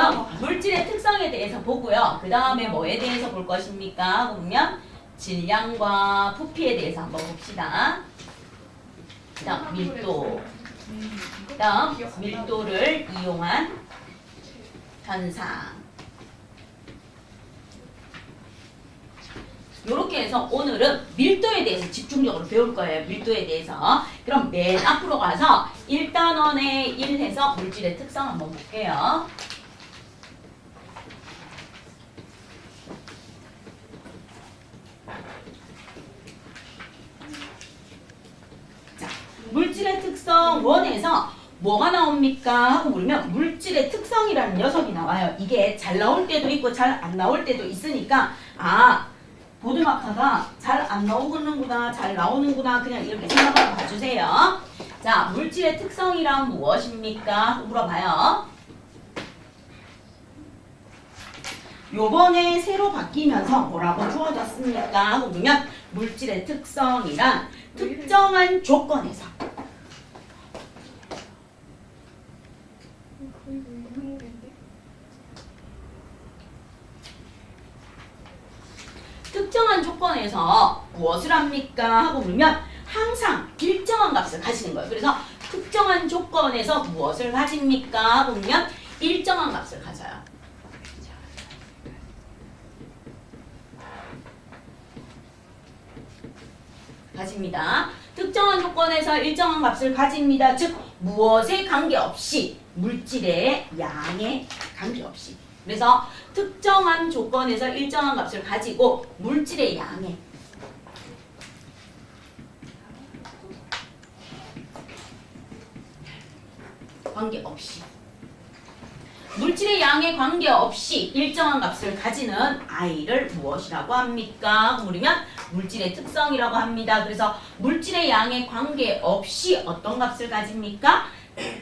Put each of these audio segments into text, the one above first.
그럼 물질의 특성에 대해서 보고요. 그 다음에 뭐에 대해서 볼 것입니까? 보면 질량과 부피에 대해서 한번 봅시다. 그 다음 밀도. 그 다음 밀도를 이용한 현상. 이렇게 해서 오늘은 밀도에 대해서 집중적으로 배울 거예요. 밀도에 대해서. 그럼 맨 앞으로 가서 1단원에 1 해서 물질의 특성 한번 볼게요. 자, 물질의 특성 1에서 뭐가 나옵니까? 하고 물으면 물질의 특성이라는 녀석이 나와요. 이게 잘 나올 때도 있고 잘 안 나올 때도 있으니까 보드마카가 잘 안 나오는구나, 잘 나오는구나, 그냥 이렇게 생각하고 봐주세요. 자, 물질의 특성이란 무엇입니까? 물어봐요. 요번에 새로 바뀌면서 뭐라고 주어졌습니까? 하고 보면 물질의 특성이란 특정한 조건에서 특정한 조건에서 무엇을 합니까? 하고 물으면 항상 일정한 값을 가지는 거예요. 그래서 특정한 조건에서 무엇을 가집니까? 하고 물으면 일정한 값을 가져요. 가집니다. 특정한 조건에서 일정한 값을 가집니다. 즉 무엇에 관계없이 물질의 양에 관계없이. 그래서 특정한 조건에서 일정한 값을 가지고 물질의 양에 관계없이 물질의 양에 관계없이 일정한 값을 가지는 아이를 무엇이라고 합니까? 물으면 물질의 특성이라고 합니다. 그래서 물질의 양에 관계없이 어떤 값을 가집니까?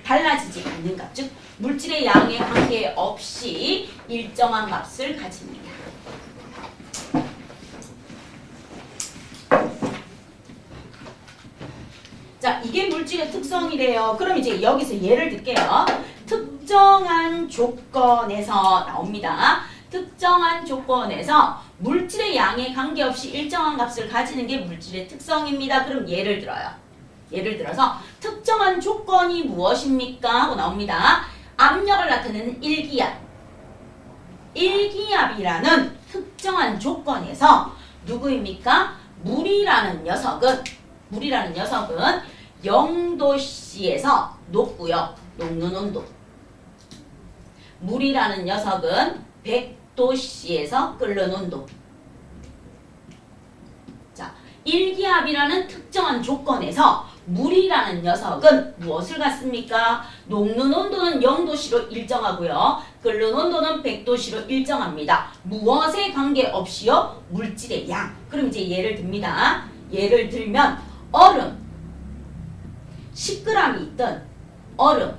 달라지지 않는 값, 즉 물질의 양에 관계없이 일정한 값을 가집니다. 자, 이게 물질의 특성이래요. 그럼 이제 여기서 예를 들게요. 특정한 조건에서 나옵니다. 특정한 조건에서 물질의 양에 관계없이 일정한 값을 가지는 게 물질의 특성입니다. 그럼 예를 들어요. 예를 들어서 특정한 조건이 무엇입니까? 하고 나옵니다. 압력을 나타내는 일기압. 일기압이라는 특정한 조건에서 누구입니까? 물이라는 녀석은 0도씨에서 녹고요. 녹는 온도. 물이라는 녀석은 100도씨에서 끓는 온도. 자, 일기압이라는 특정한 조건에서 물이라는 녀석은 무엇을 갖습니까? 녹는 온도는 0도씨로 일정하고요. 끓는 온도는 100도씨로 일정합니다. 무엇에 관계없이요? 물질의 양. 그럼 이제 예를 듭니다. 예를 들면 얼음 10g이 있던 얼음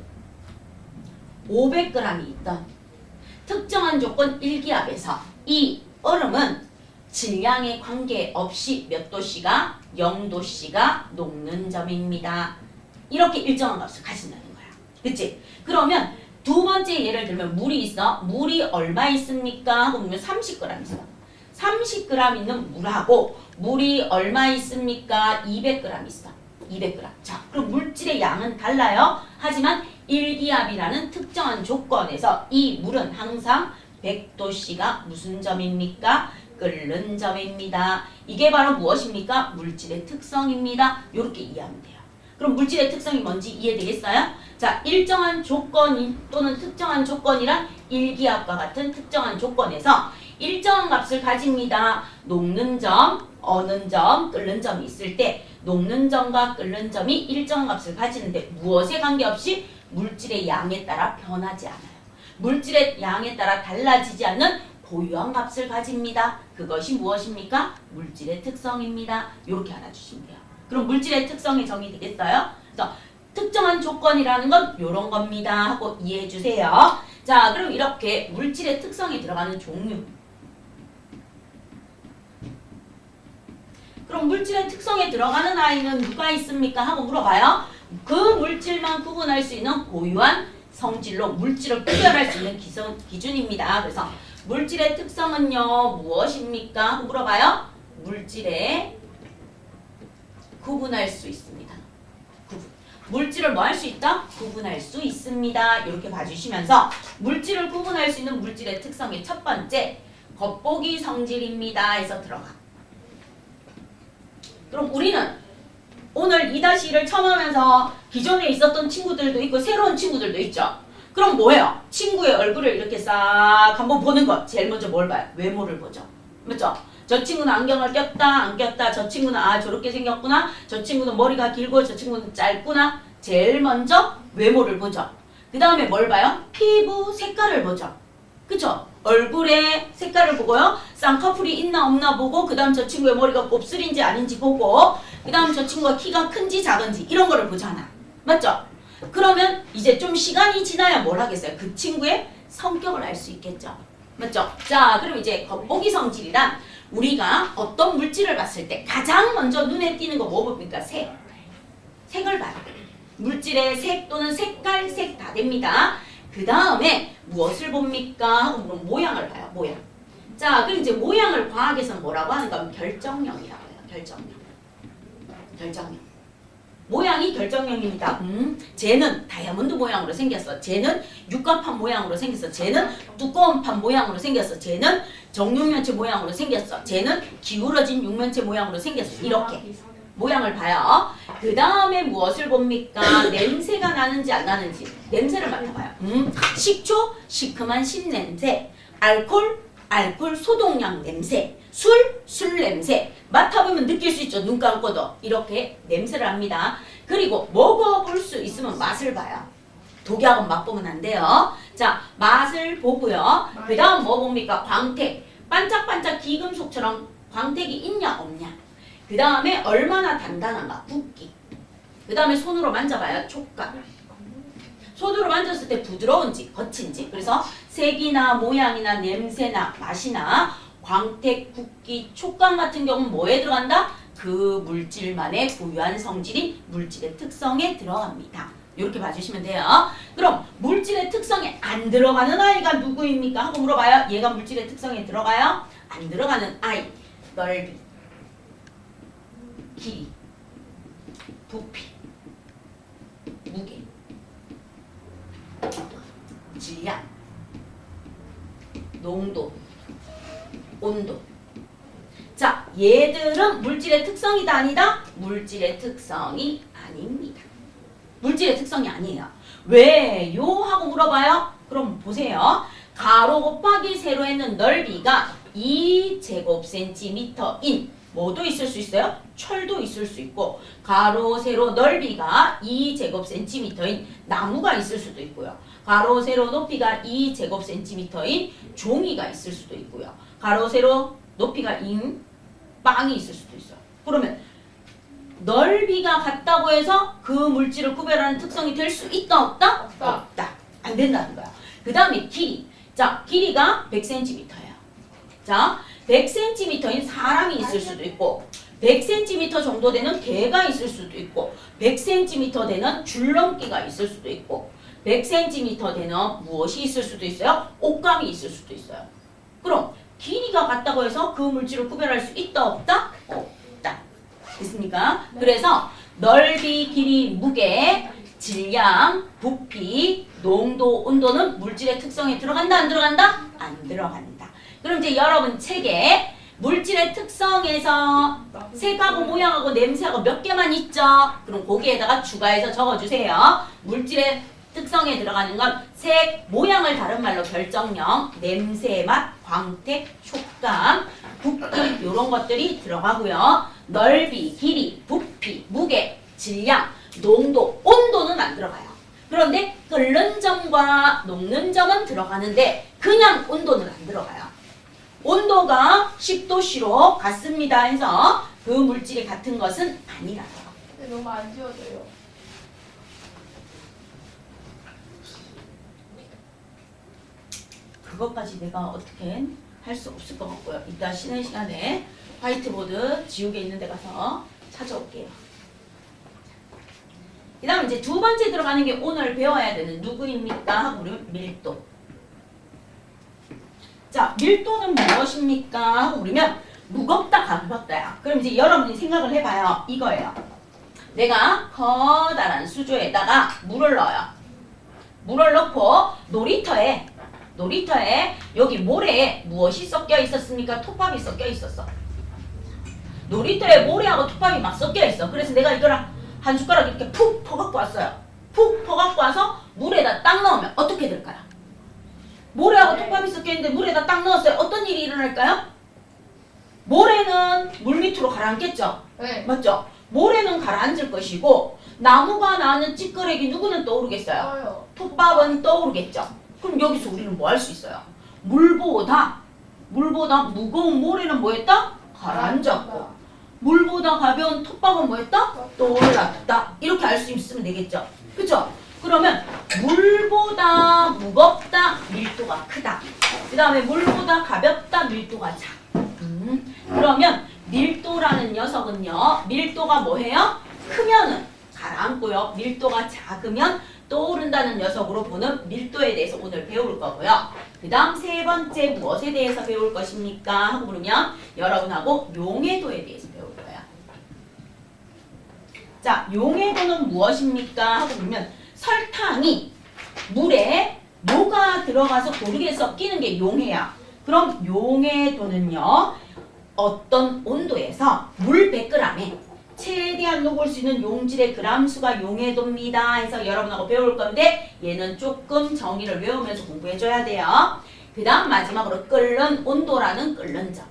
500g이 있던 특정한 조건 일기압에서 이 얼음은 질량에 관계없이 몇 도씨가 0도씨가 녹는 점입니다. 이렇게 일정한 값을 가진다는 거야. 그치? 그러면 두 번째 예를 들면 물이 있어. 물이 얼마 있습니까? 하고 보면 30g 있어. 30g 있는 물하고 물이 얼마 있습니까? 200g 있어. 200g. 자, 그럼 물질의 양은 달라요. 하지만 일기압이라는 특정한 조건에서 이 물은 항상 100도씨가 무슨 점입니까? 끓는 점입니다. 이게 바로 무엇입니까? 물질의 특성입니다. 이렇게 이해하면 돼요. 그럼 물질의 특성이 뭔지 이해되겠어요? 자, 일정한 조건 또는 특정한 조건이란 일기압과 같은 특정한 조건에서 일정한 값을 가집니다. 녹는 점, 어는 점, 끓는 점이 있을 때 녹는 점과 끓는 점이 일정한 값을 가지는데 무엇에 관계없이 물질의 양에 따라 변하지 않아요. 물질의 양에 따라 달라지지 않는 고유한 값을 가집니다. 그것이 무엇입니까? 물질의 특성입니다. 이렇게 알아주시면 돼요. 그럼 물질의 특성이 정의되겠어요? 그래서 특정한 조건이라는 건 이런 겁니다 하고 이해해 주세요. 자, 그럼 이렇게 물질의 특성이 들어가는 종류. 그럼 물질의 특성에 들어가는 아이는 누가 있습니까? 하고 물어봐요. 그 물질만 구분할 수 있는 고유한 성질로 물질을 구별할 수 있는 기준입니다. 그래서 물질의 특성은요 무엇입니까? 물어봐요. 물질에 구분할 수 있습니다. 물질을 뭐 할 수 있다? 구분할 수 있습니다. 이렇게 봐주시면서 물질을 구분할 수 있는 물질의 특성의 첫 번째 겉보기 성질입니다. 해서 들어가. 그럼 우리는 오늘 2-1을 처음 하면서 기존에 있었던 친구들도 있고 새로운 친구들도 있죠. 그럼 뭐예요? 친구의 얼굴을 이렇게 싹 한번 보는 것. 제일 먼저 뭘 봐요? 외모를 보죠. 맞죠? 저 친구는 안경을 꼈다 안 꼈다. 저 친구는 아 저렇게 생겼구나. 저 친구는 머리가 길고 저 친구는 짧구나. 제일 먼저 외모를 보죠. 그 다음에 뭘 봐요? 피부 색깔을 보죠. 그쵸? 얼굴의 색깔을 보고요. 쌍꺼풀이 있나 없나 보고 그 다음 저 친구의 머리가 곱슬인지 아닌지 보고 그 다음 저 친구가 키가 큰지 작은지 이런 거를 보잖아. 맞죠? 그러면 이제 좀 시간이 지나야 뭘 하겠어요? 그 친구의 성격을 알 수 있겠죠. 맞죠? 자, 그럼 이제 겉보기 성질이란 우리가 어떤 물질을 봤을 때 가장 먼저 눈에 띄는 거 뭐 봅니까? 색. 색을 봐요. 물질의 색 또는 색깔, 색 다 됩니다. 그 다음에 무엇을 봅니까? 하고 물으면 모양을 봐요. 모양. 자, 그럼 이제 모양을 과학에서는 뭐라고 하는가 하면 결정령이라고 해요. 결정령. 결정령. 모양이 결정령입니다. 쟤는 다이아몬드 모양으로 생겼어. 쟤는 육각판 모양으로 생겼어. 쟤는 두꺼운 판 모양으로 생겼어. 쟤는 정육면체 모양으로 생겼어. 쟤는 기울어진 육면체 모양으로 생겼어. 이렇게 모양을 봐요. 그 다음에 무엇을 봅니까? 냄새가 나는지 안 나는지. 냄새를 맡아봐요. 식초, 시큼한 신냄새. 알코올 소독약 냄새. 술 냄새. 맡아보면 느낄 수 있죠. 눈 감고도. 이렇게 냄새를 합니다. 그리고 먹어볼 수 있으면 맛을 봐요. 독약은 맛보면 안 돼요. 자, 맛을 보고요. 그 다음 뭐 봅니까? 광택. 반짝반짝 기금속처럼 광택이 있냐 없냐. 그 다음에 얼마나 단단한가. 붓기. 그 다음에 손으로 만져봐요. 촉감. 손으로 만졌을 때 부드러운지 거친지. 그래서 색이나 모양이나 냄새나 맛이나 광택, 붓기, 촉감 같은 경우는 뭐에 들어간다? 그 물질만의 부유한 성질인 물질의 특성에 들어갑니다. 이렇게 봐주시면 돼요. 그럼 물질의 특성에 안 들어가는 아이가 누구입니까? 하고 물어봐요. 얘가 물질의 특성에 들어가요? 안 들어가는 아이. 넓이, 길이, 부피, 무게, 질량, 농도, 온도. 자, 얘들은 물질의 특성이다 아니다? 물질의 특성이 아닙니다. 물질의 특성이 아니에요. 왜요? 하고 물어봐요. 그럼 보세요. 가로 곱하기 세로에는 넓이가 2제곱센티미터인 뭐도 있을 수 있어요? 철도 있을 수 있고 가로 세로 넓이가 2제곱센티미터인 나무가 있을 수도 있고요. 가로 세로 높이가 2제곱센티미터인 종이가 있을 수도 있고요. 가로 세로 높이가 인 빵이 있을 수도 있어요. 그러면 넓이가 같다고 해서 그 물질을 구별하는 특성이 될 수 있다 없다? 없다. 안 된다는 거야. 그 다음에 길이. 자, 길이가 100cm예요. 자, 100cm인 사람이 있을 수도 있고 100cm 정도 되는 개가 있을 수도 있고 100cm 되는 줄넘기가 있을 수도 있고 100cm 되는 무엇이 있을 수도 있어요? 옷감이 있을 수도 있어요. 그럼 길이가 같다고 해서 그 물질을 구별할 수 있다 없다? 없다. 됐습니까? 그래서 넓이, 길이, 무게, 질량, 부피, 농도, 온도는 물질의 특성에 들어간다 안 들어간다? 안 들어간다. 그럼 이제 여러분 책에 물질의 특성에서 색하고 모양하고 냄새하고 몇 개만 있죠? 그럼 거기에다가 추가해서 적어주세요. 물질의 특성에 들어가는 건 색, 모양을 다른 말로 결정령, 냄새, 맛, 광택, 촉감, 부피 이런 것들이 들어가고요. 넓이, 길이, 부피, 무게, 질량, 농도, 온도는 안 들어가요. 그런데 끓는 점과 녹는 점은 들어가는데 그냥 온도는 안 들어가요. 온도가 10도씨로 같습니다 해서 그 물질이 같은 것은 아니라요. 근데 너무 안 지워져요. 그것까지 내가 어떻게 할 수 없을 것 같고요. 이따 쉬는 시간에 화이트보드 지우개 있는 데 가서 찾아올게요. 그 다음 이제 두 번째 들어가는 게 오늘 배워야 되는 누구입니까? 하고 그러면 밀도. 자, 밀도는 무엇입니까? 하고 그러면 무겁다, 가볍다야. 그럼 이제 여러분이 생각을 해봐요. 이거예요. 내가 커다란 수조에다가 물을 넣어요. 물을 넣고 놀이터에 여기 모래에 무엇이 섞여 있었습니까? 톱밥이 섞여 있었어. 놀이터에 모래하고 톱밥이 막 섞여 있어. 그래서 내가 이거랑 한 숟가락 이렇게 푹 퍼갖고 왔어요. 푹 퍼갖고 와서 물에다 딱 넣으면 어떻게 될까요? 모래하고 톱밥이 섞여 있는데 물에다 딱 넣었어요. 어떤 일이 일어날까요? 모래는 물 밑으로 가라앉겠죠? 네. 맞죠? 모래는 가라앉을 것이고 나무가 나는 찌꺼레기 누구는 떠오르겠어요? 떠요. 톱밥은 떠오르겠죠? 그럼 여기서 우리는 뭐 할 수 있어요? 물보다 무거운 모래는 뭐했다? 가라앉았고 물보다 가벼운 톱밥은 뭐했다? 떠올랐다. 이렇게 알 수 있으면 되겠죠? 그쵸? 그러면 물보다 무겁다, 밀도가 크다. 그 다음에 물보다 가볍다, 밀도가 작다. 그러면 밀도라는 녀석은요, 밀도가 뭐해요? 크면은 가라앉고요, 밀도가 작으면 떠오른다는 녀석으로 보는 밀도에 대해서 오늘 배울 거고요. 그 다음 세 번째 무엇에 대해서 배울 것입니까? 하고 물으면 여러분하고 용해도에 대해서 배울 거예요. 자, 용해도는 무엇입니까? 하고 물으면 설탕이 물에 녹아 들어가서 고르게 섞이는 게 용해야. 그럼 용해도는요, 어떤 온도에서 물 100g에 최대한 녹을 수 있는 용질의 그람수가 용해도입니다 해서 여러분하고 배울 건데 얘는 조금 정의를 외우면서 공부해줘야 돼요. 그 다음 마지막으로 끓는 온도라는 끓는 점,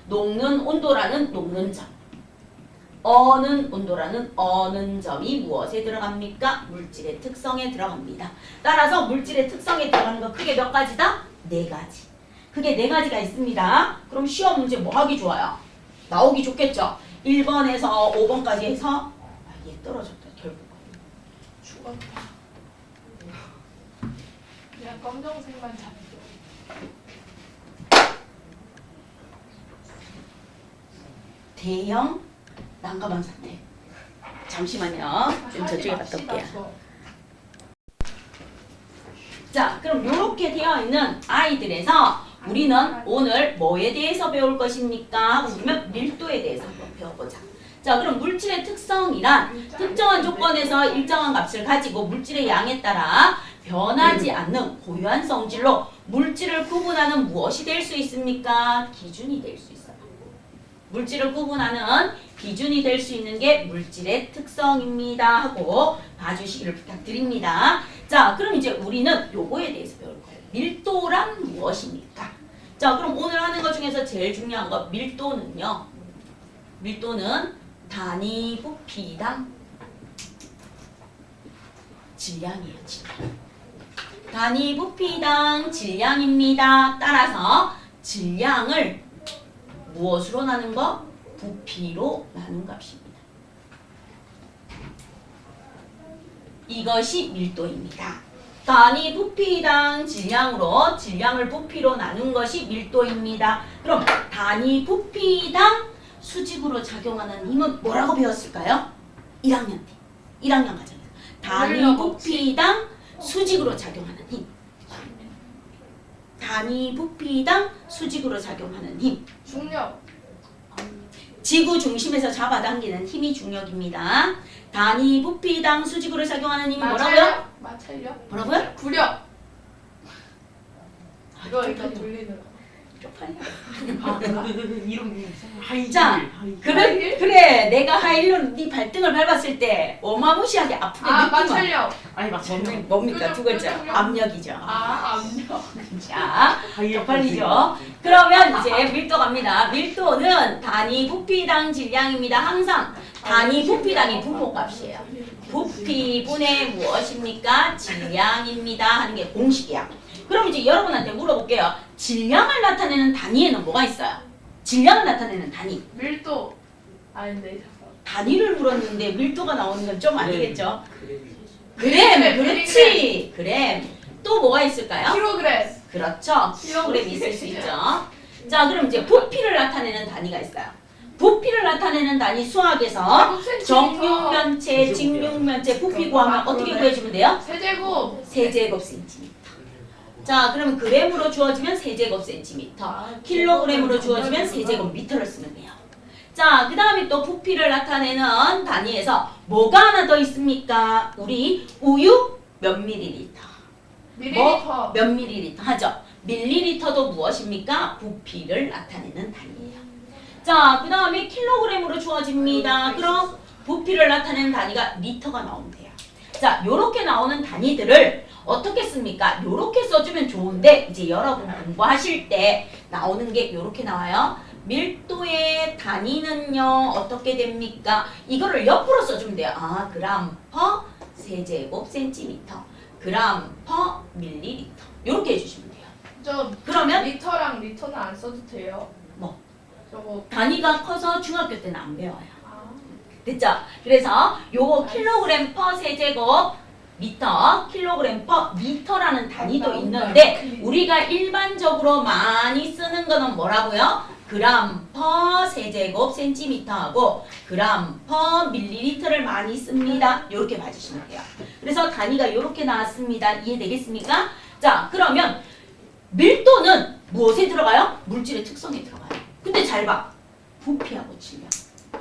녹는 온도라는 녹는 점, 어는 온도라는 어는 점이 무엇에 들어갑니까? 물질의 특성에 들어갑니다. 따라서 물질의 특성에 들어가는 거 크게 몇 가지다? 4가지. 그게 4가지가 있습니다. 그럼 시험 문제 뭐 하기 좋아요? 나오기 좋겠죠? 1번에서 5번까지 해서 얘 떨어졌다 결국. 죽었다. 그냥 검정색만 잡죠. 대형 난감한 사태. 잠시만요. 좀 저쪽에 갔다 올게요. 자, 그럼 이렇게 되어 있는 아이들에서 우리는 오늘 뭐에 대해서 배울 것입니까? 하고 보면 밀도에 대해서 한번 배워보자. 자, 그럼 물질의 특성이란 특정한 조건에서 일정한 값을 가지고 물질의 양에 따라 변하지 않는 고유한 성질로 물질을 구분하는 무엇이 될 수 있습니까? 기준이 될 수 있어요. 물질을 구분하는 기준이 될 수 있는 게 물질의 특성입니다 하고 봐주시기를 부탁드립니다. 자, 그럼 이제 우리는 요거에 대해서 배울 거예요. 밀도란 무엇입니까? 자, 그럼 오늘 하는 것 중에서 제일 중요한 거 밀도는요. 밀도는 단위 부피당 질량이에요. 질량. 단위 부피당 질량입니다. 따라서 질량을 무엇으로 나눈 거? 부피로 나눈 값입니다. 이것이 밀도입니다. 단위 부피당 질량으로 질량을 부피로 나눈 것이 밀도입니다. 그럼 단위 부피당 수직으로 작용하는 힘은 뭐라고 배웠을까요? 1학년 때. 1학년 과정에서. 단위 부피당 수직으로 작용하는 힘. 단위 부피당 수직으로 작용하는 힘. 중력. 지구 중심에서 잡아당기는 힘이 중력입니다. 단위 부피당 수직으로 작용하는 힘이 뭐라고요? 마찰력? 뭐라고요? 구력. 이거 쪽팔려. 이렇게 돌리는 거. 쪽팔려. 이런 하이힐. 자, 그래 내가 하이힐로 네 발등을 밟았을 때 어마무시하게 아프게 아, 느끼면 마찰력. 아니 맞췄네. 뭡니까? 두 글자 압력이죠. 아, 압력. 자, 하이힐 쪽팔리죠. 그러면 이제 밀도 갑니다. 밀도는 단위 부피당 질량입니다. 항상 단위 부피당이 분모값이에요. 부피분의 무엇입니까? 질량입니다 하는 게 공식이야. 그럼 이제 여러분한테 물어볼게요. 질량을 나타내는 단위에는 뭐가 있어요? 질량을 나타내는 단위. 밀도. 아닌데, 잠깐. 단위를 물었는데 밀도가 나오는 건 좀 아니겠죠? 그램, 그램, 그렇지. 그램. 또 뭐가 있을까요? 킬로그램. 그렇죠. 킬로그램 있을 수 있죠. 자, 그럼 이제 부피를 나타내는 단위가 있어요. 부피를 나타내는 단위 수학에서 제곱센티미터. 정육면체, 직육면체, 부피 구하면 어떻게 구해주면 돼요? 세제곱. 세제곱 센티미터. 자, 그러면 그램으로 주어지면 세제곱 센티미터, 킬로그램으로 주어지면 세제곱 미터를 쓰면 돼요. 자, 그 다음에 또 부피를 나타내는 단위에서 뭐가 하나 더 있습니까? 우리 우유 몇 밀리리터? 밀리리터. 몇 밀리리터 하죠? 밀리리터도 무엇입니까? 부피를 나타내는 단위예요. 자, 그 다음에 킬로그램으로 주어집니다. 그럼 부피를 나타내는 단위가 리터가 나오면 돼요. 자, 요렇게 나오는 단위들을 어떻게 씁니까? 요렇게 써주면 좋은데 이제 여러분 공부하실 때 나오는 게 요렇게 나와요. 밀도의 단위는요 어떻게 됩니까? 이거를 옆으로 써주면 돼요. 아, 그램 퍼 세제곱 센티미터, 그램 퍼 밀리리터 요렇게 해주시면 돼요. 저 그러면 리터랑 리터는 안 써도 돼요. 뭐? 저거. 단위가 커서 중학교 때는 안 배워요. 아. 됐죠? 그래서 요거 킬로그램 퍼 세제곱 미터, 킬로그램 퍼 미터라는 단위도 있는데 우리가 일반적으로 많이 쓰는 거는 뭐라고요? 그램 퍼 세제곱 센티미터하고 그램 퍼 밀리리터를 많이 씁니다. 이렇게 봐주시면 돼요. 그래서 단위가 이렇게 나왔습니다. 이해되겠습니까? 자, 그러면 밀도는 무엇에 들어가요? 물질의 특성에 들어가요. 근데 잘 봐. 부피하고 질량.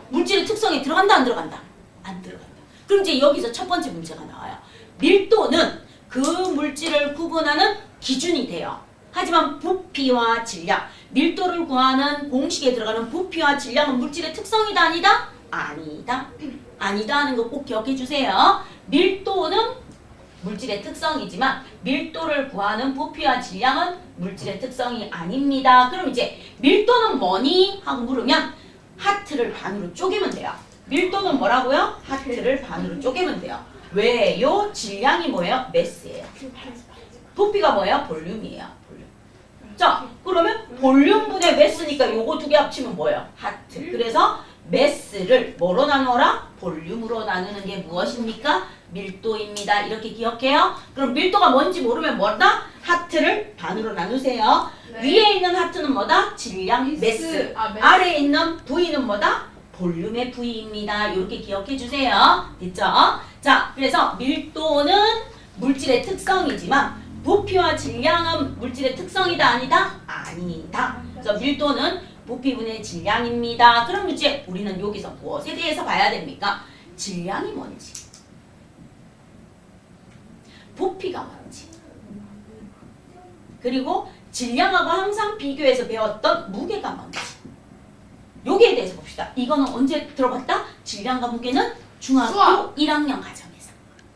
물질의 특성에 들어간다, 안 들어간다? 안 들어간다. 그럼 이제 여기서 첫 번째 문제가 나와요. 밀도는 그 물질을 구분하는 기준이 돼요. 하지만 부피와 질량, 밀도를 구하는 공식에 들어가는 부피와 질량은 물질의 특성이다, 아니다? 아니다. 아니다 하는 거 꼭 기억해 주세요. 밀도는 물질의 특성이지만 밀도를 구하는 부피와 질량은 물질의 특성이 아닙니다. 그럼 이제 밀도는 뭐니? 하고 물으면 하트를 반으로 쪼개면 돼요. 밀도는 뭐라고요? 하트를 반으로 쪼개면 돼요. 왜요? 질량이 뭐예요? 매스예요. 부피가 뭐예요? 볼륨이에요. 볼륨. 자, 그러면 볼륨분의 매스니까 요거 두 개 합치면 뭐예요? 하트. 그래서 매스를 뭐로 나누어라? 볼륨으로 나누는 게 무엇입니까? 밀도입니다. 이렇게 기억해요. 그럼 밀도가 뭔지 모르면 뭐다? 하트를 반으로 나누세요. 네. 위에 있는 하트는 뭐다? 질량 매스. 매스. 아래에 있는 V는 뭐다? 볼륨의 V입니다. 이렇게 기억해 주세요. 됐죠? 자, 그래서 밀도는 물질의 특성이지만 부피와 질량은 물질의 특성이다, 아니다? 아니다. 그래서 밀도는 부피분의 질량입니다. 그럼 이제 우리는 여기서 무엇에 대해서 봐야 됩니까? 질량이 뭔지, 부피가 뭔지, 그리고 질량하고 항상 비교해서 배웠던 무게가 뭔지, 여기에 대해서 봅시다. 이거는 언제 들어봤다? 질량과 무게는 중학교 수학.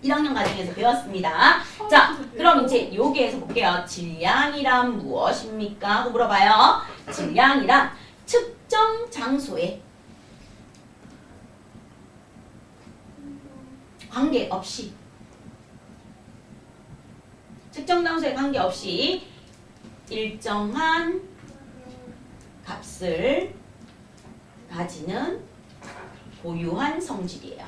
1학년 과정에서 배웠습니다. 자, 그럼 이제 여기에서 볼게요. 질량이란 무엇입니까? 하고 물어봐요. 질량이란 측정 장소에 관계없이 측정 장소에 관계없이 일정한 값을 가지는 고유한 성질이에요.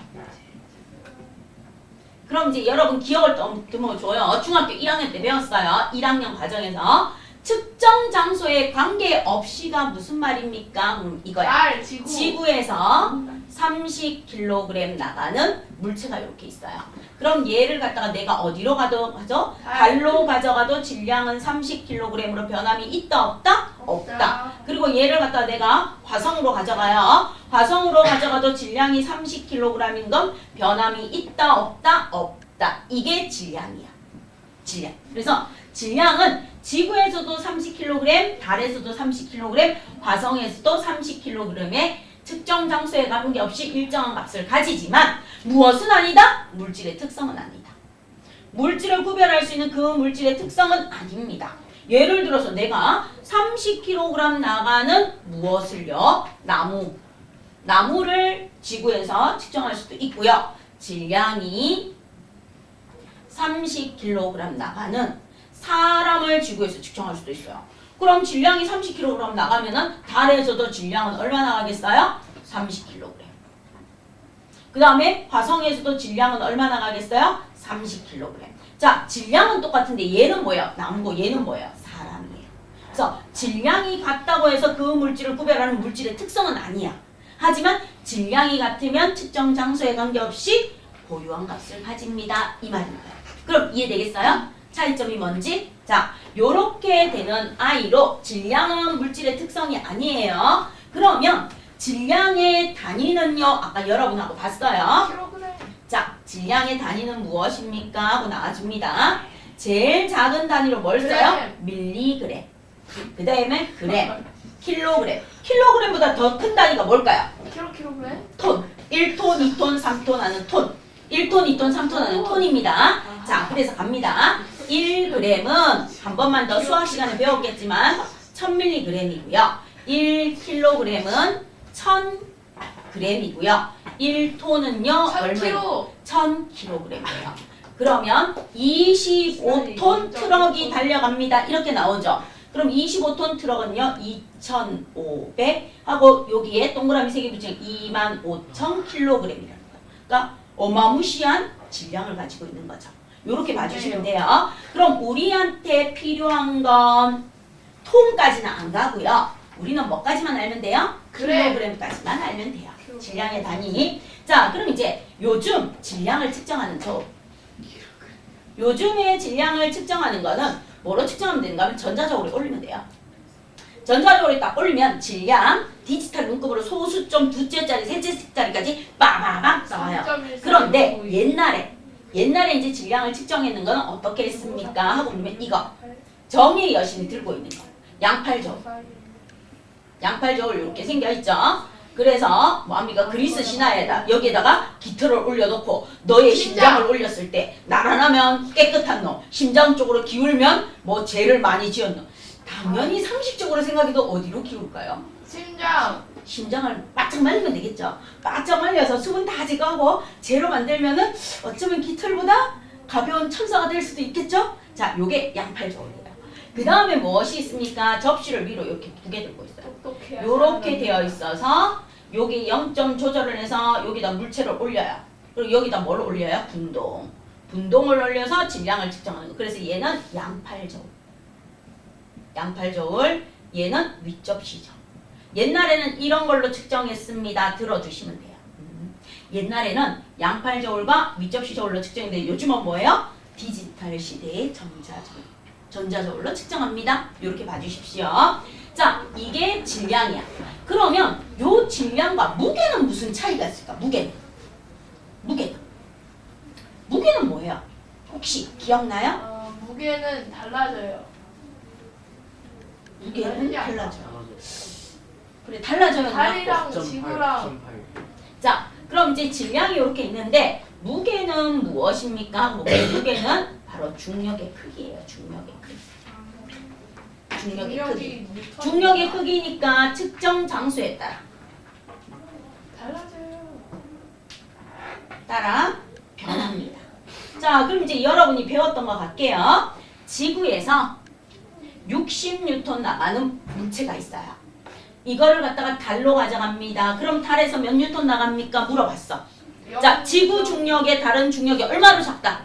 그럼 이제 여러분 기억을 좀 줘요. 중학교 1학년 때 배웠어요. 1학년 과정에서 측정 장소에 관계없이가 무슨 말입니까? 이거야. 달, 지구. 지구에서 30kg 나가는 물체가 이렇게 있어요. 그럼 얘를 갖다가 내가 어디로 가죠? 달로 가져가도 질량은 30kg으로 변함이 있다, 없다? 없다. 그리고 얘를 갖다가 내가 화성으로 가져가요. 화성으로 가져가도 질량이 30kg인 건 변함이 있다, 없다? 없다. 이게 질량이야. 질량. 그래서 질량은 지구에서도 30kg, 달에서도 30kg, 화성에서도 30kg의 특정 장소에 관계없이 일정한 값을 가지지만 무엇은 아니다? 물질의 특성은 아니다. 물질을 구별할 수 있는 그 물질의 특성은 아닙니다. 예를 들어서 내가 30kg 나가는 무엇을요? 나무를 지구에서 측정할 수도 있고요. 질량이 30kg 나가는 사람을 지구에서 측정할 수도 있어요. 그럼 질량이 30kg 나가면은 달에서도 질량은 얼마 나가겠어요? 30kg. 그 다음에 화성에서도 질량은 얼마 나가겠어요? 30kg. 자, 질량은 똑같은데 얘는 뭐예요? 나무고 얘는 뭐예요? 사람이에요. 그래서 질량이 같다고 해서 그 물질을 구별하는 물질의 특성은 아니야. 하지만 질량이 같으면 측정 장소에 관계없이 고유한 값을 가집니다. 이 말입니다. 그럼 이해되겠어요? 차이점이 뭔지? 자, 요렇게 되는 I로 질량은 물질의 특성이 아니에요. 그러면 질량의 단위는요. 아까 여러분하고 봤어요. 킬로그램. 자, 질량의 단위는 무엇입니까? 하고 나와줍니다. 제일 작은 단위로 뭘 써요? 그램. 밀리그램. 그 다음에 그램, 킬로그램. 킬로그램보다 더 큰 단위가 뭘까요? 킬로그램. 톤. 1톤, 2톤, 3톤 하는 톤. 1톤, 2톤, 3톤 하는 톤입니다. 자, 그래서 갑니다. 1g은 한 번만 더 수학 시간에 배웠겠지만 1000mg이고요. 1kg은 1000g이고요. 1톤은요, 얼마예요? 1000kg이에요. 그러면 25톤 트럭이 달려갑니다. 이렇게 나오죠. 그럼 25톤 트럭은요, 2,500 하고 여기에 동그라미 3개 붙이면 25,000kg이라는 거예요. 그러니까 어마무시한 질량을 가지고 있는 거죠. 이렇게 봐주시면 돼요. 그럼 우리한테 필요한 건 톤까지는 안 가고요. 우리는 뭐까지만 알면 돼요? 그램. 킬로그램까지만 알면 돼요. 질량의 단위. 자, 그럼 이제 요즘 질량을 측정하는 요즘의 질량을 측정하는 거는 뭐로 측정하면 되는가 하면 전자적으로 올리면 돼요. 전자적으로 딱 올리면 질량, 디지털 문급으로 소수점 두째짜리, 셋째짜리까지 빠바박 나와요. 그런데 옛날에 이제 질량을 측정했는 거는 어떻게 했습니까? 하고 보면 이거 정의 여신이 들고 있는 거 양팔 저울 이렇게 생겨 있죠. 그래서 뭐합니까? 그리스 신화에다 여기에다가 깃털을 올려놓고 너의 심장을 올렸을 때 나른하면 깨끗한 놈, 심장 쪽으로 기울면 뭐 죄를 많이 지었노. 당연히 상식적으로 생각해도 어디로 기울까요? 심장을 바짝 말리면 되겠죠. 바짝 말려서 수분 다 제거하고 제로 만들면은 어쩌면 깃털보다 가벼운 천사가 될 수도 있겠죠. 자, 요게 양팔 저울이에요. 그 다음에 무엇이 있습니까? 접시를 위로 이렇게 두 개 들고 있어요. 요렇게 되어 있어서 여기 0점 조절을 해서 여기다 물체를 올려요. 그리고 여기다 뭘 올려요? 분동을 올려서 질량을 측정하는 거. 그래서 얘는 양팔 저울, 얘는 윗접시죠. 옛날에는 이런 걸로 측정했습니다. 들어주시면 돼요. 옛날에는 양팔 저울과 윗접시 저울로 측정했는데 요즘은 뭐예요? 디지털 시대의 전자저울로 측정합니다. 이렇게 봐주십시오. 자, 이게 질량이야. 그러면 요 질량과 무게는 무슨 차이가 있을까? 무게는 뭐예요? 혹시 기억나요? 무게는 달라져요. 무게는 달라져요. 그래, 달라져요. 달이랑 지구랑. 자, 그럼 이제 질량이 이렇게 있는데 무게는 무엇입니까? 무게는 바로 중력의 크기예요. 중력의 크기. 중력의 크기니까 측정 장소에 따라 변합니다. 자, 그럼 이제 여러분이 배웠던 것 같게요. 지구에서 60뉴턴 나가는 물체가 있어요. 이거를 갖다가 달로 가져갑니다. 그럼 달에서 몇 뉴턴 나갑니까? 물어봤어. 자, 지구 중력의 다른 중력이 얼마로 작다?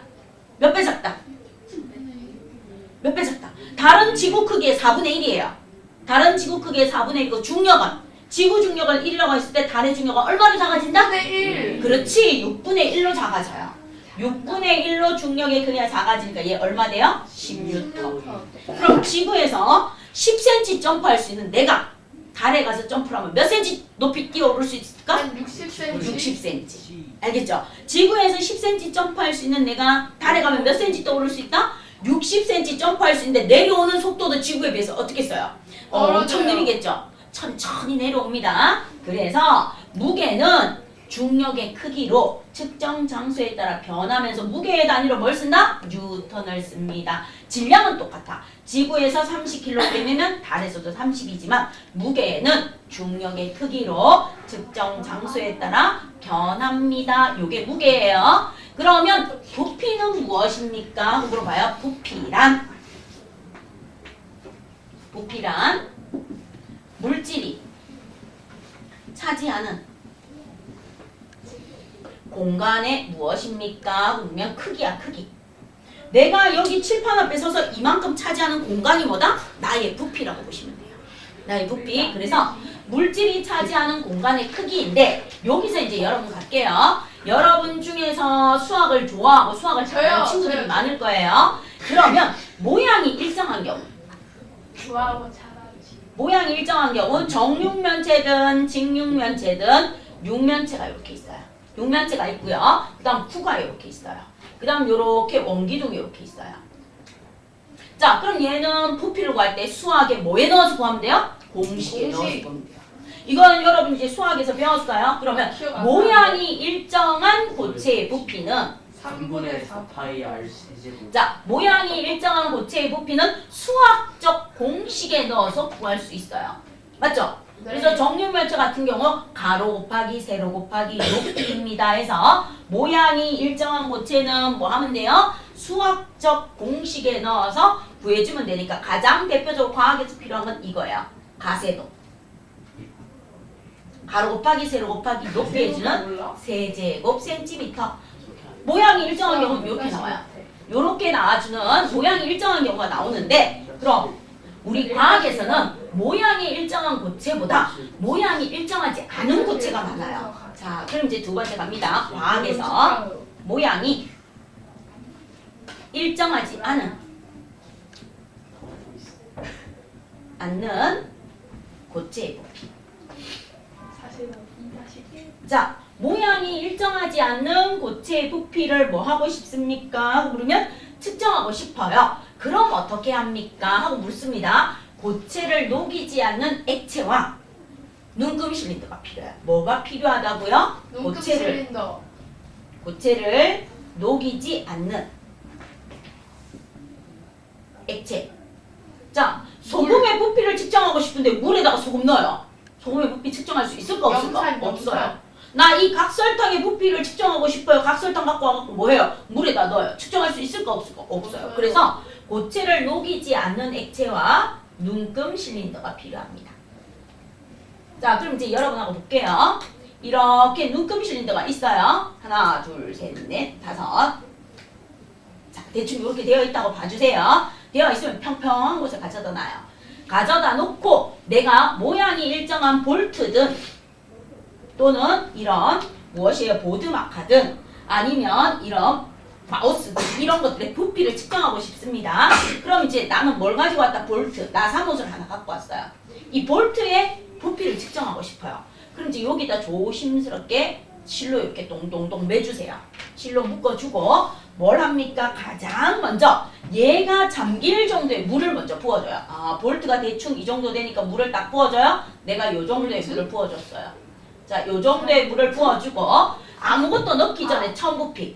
몇 배 작다? 몇 배 작다? 다른 지구 크기의 4분의 1이에요. 다른 지구 크기의 4분의 1이고 중력은 지구 중력을 1이라고 했을 때 달의 중력은 얼마로 작아진다? 6분의 1. 그렇지. 6분의 1로 작아져요. 6분의 1로 중력의 크기가 작아지니까 얘 얼마 돼요? 10뉴턴. 그럼 지구에서 10cm 점프할 수 있는 내가 달에 가서 점프를 하면 몇 cm 높이 뛰어오를 수 있을까? 한 60cm. 60cm. 알겠죠? 지구에서 10cm 점프할 수 있는 내가 달에 가면 몇 cm 떠오를 수 있다? 60cm 점프할 수 있는데 내려오는 속도도 지구에 비해서 어떻게 써요? 엄청 느리겠죠? 천천히 내려옵니다. 그래서 무게는 중력의 크기로 측정 장소에 따라 변하면서 무게의 단위로 뭘 쓴다? 뉴턴을 씁니다. 질량은 똑같아. 지구에서 30kg이면 달에서도 30이지만 무게는 중력의 크기로 측정 장소에 따라 변합니다. 요게 무게예요. 그러면 부피는 무엇입니까? 물어봐요. 부피란 물질이 차지하는 공간의 무엇입니까? 그러면 크기야, 크기. 내가 여기 칠판 앞에 서서 이만큼 차지하는 공간이 뭐다? 나의 부피라고 보시면 돼요. 나의 부피. 그래서 물질이 차지하는 공간의 크기인데 여기서 이제 여러분 갈게요. 여러분 중에서 수학을 좋아하고 수학을 잘하는 저요, 친구들이 저요. 많을 거예요. 그러면 모양이 일정한 경우, 좋아하고 잘하지. 모양이 일정한 경우 정육면체든 직육면체든 육면체가 이렇게 있어요. 육면체가 있고요. 그 다음 쿠가 이렇게 있어요. 그 다음 이렇게 원기둥이 이렇게 있어요. 자, 그럼 얘는 부피를 구할 때 수학에 뭐에 넣어서 구하면 돼요? 공식에 넣어서 공식. 구하면 돼요. 이건 여러분 이제 수학에서 배웠어요. 그러면 기억 안 모양이 일정한 고체의 부피는 3분의 4. 파이 R 세제곱. 자, 모양이 일정한 고체의 부피는 수학적 공식에 넣어서 구할 수 있어요. 맞죠? 네. 그래서 정육면체 같은 경우 가로 곱하기 세로 곱하기 높이입니다 해서 모양이 일정한 고체는 뭐 하면 돼요? 수학적 공식에 넣어서 구해주면 되니까 가장 대표적으로 과학에서 필요한 건 이거예요. 가세도. 가로 곱하기 세로 곱하기 높이 해주는 몰라? 세제곱 센티미터. 모양이 일정한 경우는 이렇게 나와요. 이렇게 나와주는 모양이 일정한 경우가 나오는데 그럼 우리 과학에서는 모양이 일정한 고체보다 모양이 일정하지 않은 고체가 많아요. 자, 그럼 이제 두 번째 갑니다. 과학에서 모양이 일정하지 않는 고체의 부피. 사실은 2-1. 자, 모양이 일정하지 않는 고체의 부피를 뭐 하고 싶습니까? 그러면 측정하고 싶어요. 그럼 어떻게 합니까? 하고 묻습니다. 고체를 녹이지 않는 액체와 눈금 실린더가 필요해요. 뭐가 필요하다고요? 눈금 실린더. 고체를 녹이지 않는 액체. 자, 소금의 부피를 측정하고 싶은데 물에다가 소금 넣어요. 소금의 부피 측정할 수 있을까 없을까? 염산, 없어요. 염산. 나 이 각설탕의 부피를 측정하고 싶어요. 각설탕 갖고 와갖고 뭐해요? 물에다 넣어요. 측정할 수 있을까 없을까? 없어요. 없어요. 그래서 고체를 녹이지 않는 액체와 눈금 실린더가 필요합니다. 자, 그럼 이제 여러분하고 볼게요. 이렇게 눈금 실린더가 있어요. 하나, 둘, 셋, 넷, 다섯. 자, 대충 이렇게 되어 있다고 봐주세요. 되어 있으면 평평한 곳에 가져다 놔요. 가져다 놓고 내가 모양이 일정한 볼트든 또는 이런 무엇이에요? 보드마카든 아니면 이런 마우스든 이런 것들의 부피를 측정하고 싶습니다. 그럼 이제 나는 뭘 가지고 왔다? 볼트. 나사못을 하나 갖고 왔어요. 이 볼트의 부피를 측정하고 싶어요. 그럼 이제 여기다 조심스럽게 실로 이렇게 동동동 매주세요. 실로 묶어주고 뭘 합니까? 가장 먼저 얘가 잠길 정도의 물을 먼저 부어줘요. 아, 볼트가 대충 이 정도 되니까 물을 딱 부어줘요. 내가 요 정도의 물을 부어줬어요. 자, 요 정도의 물을 부어주고 아무것도 넣기 전에 처음 부피.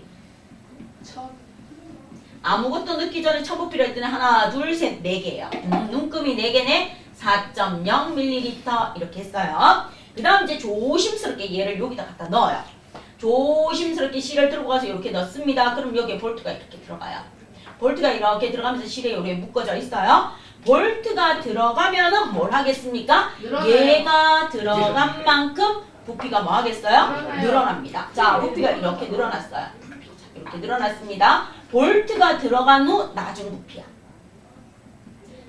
아무것도 넣기 전에 처음 부피를 했더니 하나, 둘, 셋, 네 개예요. 눈금이 네 개네. 4.0ml 이렇게 했어요. 그 다음 이제 조심스럽게 얘를 여기다 갖다 넣어요. 조심스럽게 실을 들고 가서 이렇게 넣습니다. 그럼 여기에 볼트가 이렇게 들어가요. 볼트가 이렇게 들어가면서 실에 여기에 묶어져 있어요. 볼트가 들어가면은 뭘 하겠습니까? 늘어나요. 얘가 들어간 만큼 부피가 뭐 하겠어요? 늘어나요. 늘어납니다. 자, 부피가 이렇게 늘어났어요. 자, 이렇게 늘어났습니다. 볼트가 들어간 후 나중 부피야.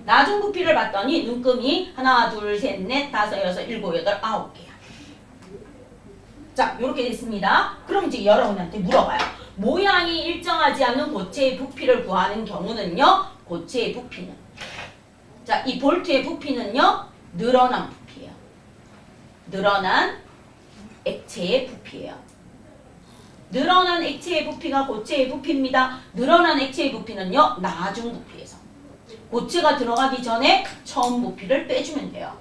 나중 부피를 봤더니 눈금이 하나, 둘, 셋, 넷, 다섯, 여섯, 일곱, 여덟, 아홉 개야. 자, 이렇게 됐습니다. 그럼 이제 여러분한테 물어봐요. 모양이 일정하지 않은 고체의 부피를 구하는 경우는요. 고체의 부피는. 자, 이 볼트의 부피는요. 늘어난 부피예요. 늘어난 액체의 부피예요. 늘어난 액체의 부피가 고체의 부피입니다. 늘어난 액체의 부피는요. 나중 부피에서. 고체가 들어가기 전에 처음 부피를 빼주면 돼요.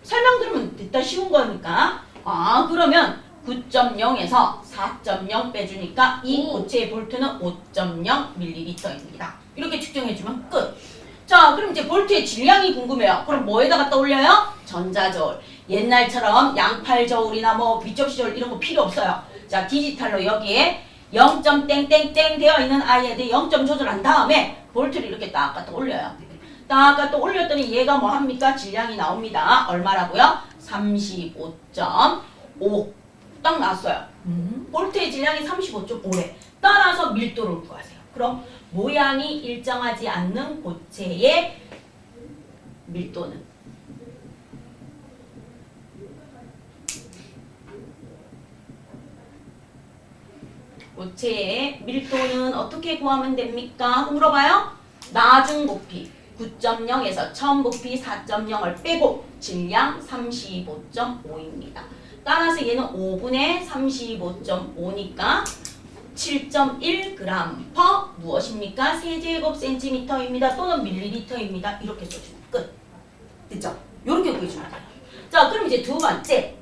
설명 들으면 됐다 쉬운 거니까. 아, 그러면 9.0에서 4.0 빼주니까 이 고체의 볼트는 5.0ml입니다. 이렇게 측정해주면 끝. 자, 그럼 이제 볼트의 질량이 궁금해요. 그럼 뭐에다 갖다 올려요? 전자저울. 옛날처럼 양팔 저울이나 뭐 밑접시 저울 이런 거 필요 없어요. 자, 디지털로 여기에 0.땡땡땡 되어 있는 아이한테 0점 조절한 다음에 볼트를 이렇게 딱 갖다 올려요. 딱 갖다 올렸더니 얘가 뭐 합니까? 질량이 나옵니다. 얼마라고요? 35.5. 딱 나왔어요. 볼트의 질량이 35.5래. 따라서 밀도를 구하세요. 그럼 모양이 일정하지 않는 고체의 밀도는 고체의 밀도는 어떻게 구하면 됩니까? 하고 물어봐요. 나중 부피 9.0에서 처음 부피 4.0을 빼고 질량 35.5입니다. 따라서 얘는 5분의 35.5니까 7.1g per 무엇입니까? 세제곱센티미터입니다. 또는 밀리리터입니다. 이렇게 써주면 끝. 됐죠? 이렇게 구해주면 돼요. 자, 그럼 이제 두 번째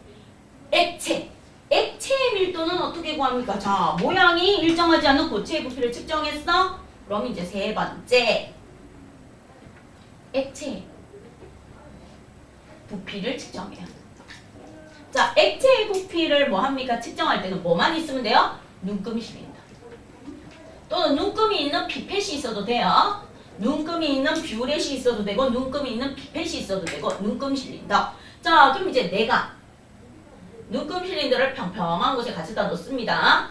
액체. 액체의 밀도는 어떻게 구합니까? 자, 모양이 일정하지 않은 고체의 부피를 측정했어? 그럼 이제 세 번째 액체 부피를 측정해요. 자, 액체의 부피를 뭐 합니까? 측정할 때는 뭐만 있으면 돼요? 눈금이 실린다. 또는 눈금이 있는 피펫이 있어도 돼요. 눈금이 있는 뷰렛이 있어도 되고 눈금이 있는 피펫이 있어도 되고 눈금 실린더. 자, 그럼 이제 내가 눈금 실린더를 평평한 곳에 가져다 놓습니다.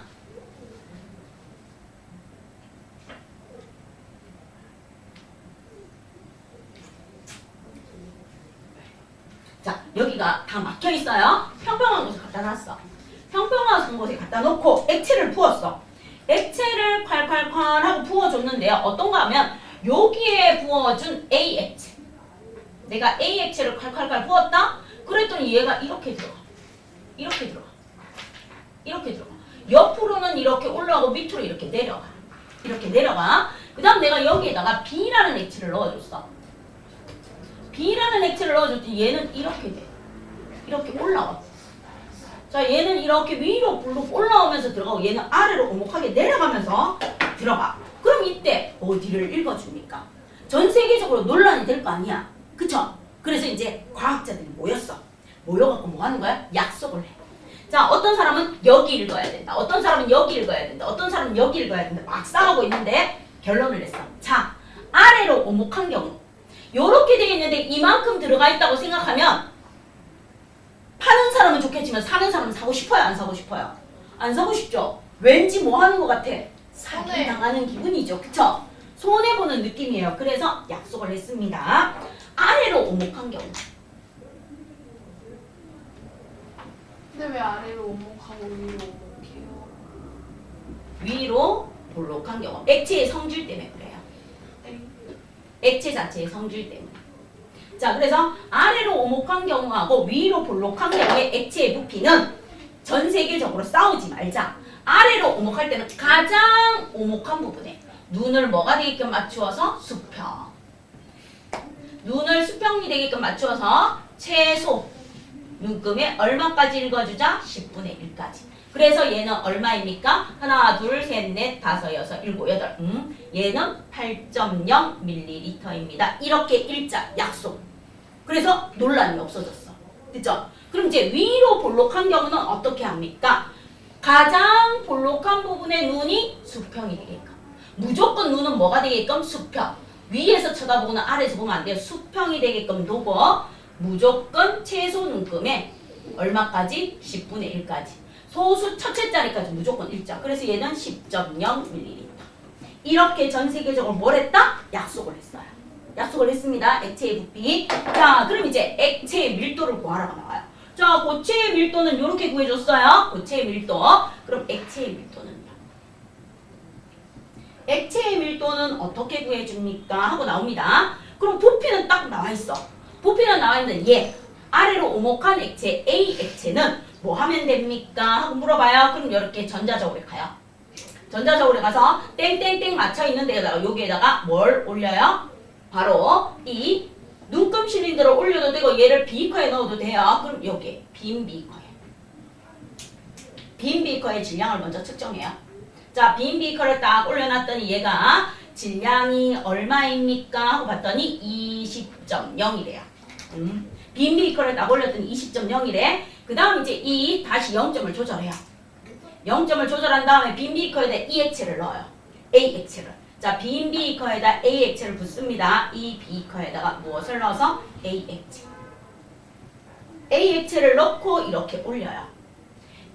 자, 여기가 다 막혀 있어요. 평평한 곳에 갖다 놨어. 평평한 곳에 갖다 놓고 액체를 부었어. 액체를 콸콸콸 하고 부어줬는데요. 어떤가 하면 여기에 부어준 A 액체. 내가 A 액체를 콸콸콸 부었다? 그랬더니 얘가 이렇게 들어가. 이렇게 들어가. 이렇게 들어가. 옆으로는 이렇게 올라가고 밑으로 이렇게 내려가. 이렇게 내려가. 그 다음 내가 여기에다가 B라는 액체를 넣어줬어. B라는 액체를 넣어줬더니 얘는 이렇게 돼. 이렇게 올라와. 자, 얘는 이렇게 위로 불룩 올라오면서 들어가고 얘는 아래로 오목하게 내려가면서 들어가. 그럼 이때 어디를 읽어줍니까? 전 세계적으로 논란이 될 거 아니야. 그쵸? 그래서 이제 과학자들이 모였어. 모여갖고 뭐 하는 거야? 약속을 해. 자, 어떤 사람은 여기 읽어야 된다. 어떤 사람은 여기 읽어야 된다. 어떤 사람은 여기 읽어야 된다. 막 싸우고 있는데 결론을 냈어. 자, 아래로 오목한 경우 요렇게 되어 있는데 이만큼 들어가 있다고 생각하면 파는 사람은 좋겠지만 사는 사람은 사고 싶어요? 안 사고 싶어요? 안 사고 싶죠? 왠지 뭐 하는 것 같아? 사기 당하는 기분이죠. 그쵸? 손해보는 느낌이에요. 그래서 약속을 했습니다. 아래로 오목한 경우. 근데 왜 아래로 오목하고 위로 오목해요? 위로 볼록한 경우. 액체의 성질 때문에 그래요. 액체 자체의 성질 때문에. 자, 그래서 아래로 오목한 경우하고 위로 볼록한 경우의 액체의 부피는 전 세계적으로 싸우지 말자. 아래로 오목할 때는 가장 오목한 부분에 눈을 뭐가 되게끔 맞추어서 수평. 눈을 수평이 되게끔 맞추어서 최소 눈금에 얼마까지 읽어주자? 10분의 1까지. 그래서 얘는 얼마입니까? 하나, 둘, 셋, 넷, 다섯, 여섯, 일곱, 여덟. 얘는 8.0ml입니다. 이렇게 일자 약속. 그래서 논란이 없어졌어. 그쵸? 그럼 이제 위로 볼록한 경우는 어떻게 합니까? 가장 볼록한 부분의 눈이 수평이 되게끔. 무조건 눈은 뭐가 되게끔? 수평. 위에서 쳐다보거나 아래에서 보면 안 돼요. 수평이 되게끔 두고 무조건 최소 눈금에 얼마까지? 10분의 1까지. 소수 첫째 자리까지 무조건 일자. 그래서 얘는 10.0ml. 이렇게 전 세계적으로 뭘 했다? 약속을 했어요. 약속을 했습니다. 액체의 부피. 자, 그럼 이제 액체의 밀도를 구하라고 나와요. 자, 고체의 밀도는 이렇게 구해줬어요. 고체의 밀도. 그럼 액체의 밀도는요? 액체의 밀도는 어떻게 구해줍니까? 하고 나옵니다. 그럼 부피는 딱 나와있어. 부피는 나와있는데 얘 아래로 오목한 액체 A 액체는 뭐 하면 됩니까? 하고 물어봐요. 그럼 이렇게 전자저울에 가요. 전자저울에 가서 땡땡땡 맞춰있는 데에다가 여기에다가 뭘 올려요? 바로 이 눈금 실린더를 올려도 되고 얘를 비커에 넣어도 돼요. 그럼 여기 빈 비커에. 빈 비커의 질량을 먼저 측정해요. 자, 빈 비커를 딱 올려놨더니 얘가 질량이 얼마입니까? 하고 봤더니 20.0이래요. 빈 비커를 딱 올렸더니 20.0이래. 그 다음 이제 이 다시 0점을 조절해요. 0점을 조절한 다음에 빈 비커에다 이 액체를 넣어요. A 액체를. 자, 빈 비커에다 A 액체를 붓습니다. 이 비커에다가 무엇을 넣어서? A 액체. A 액체를 넣고 이렇게 올려요.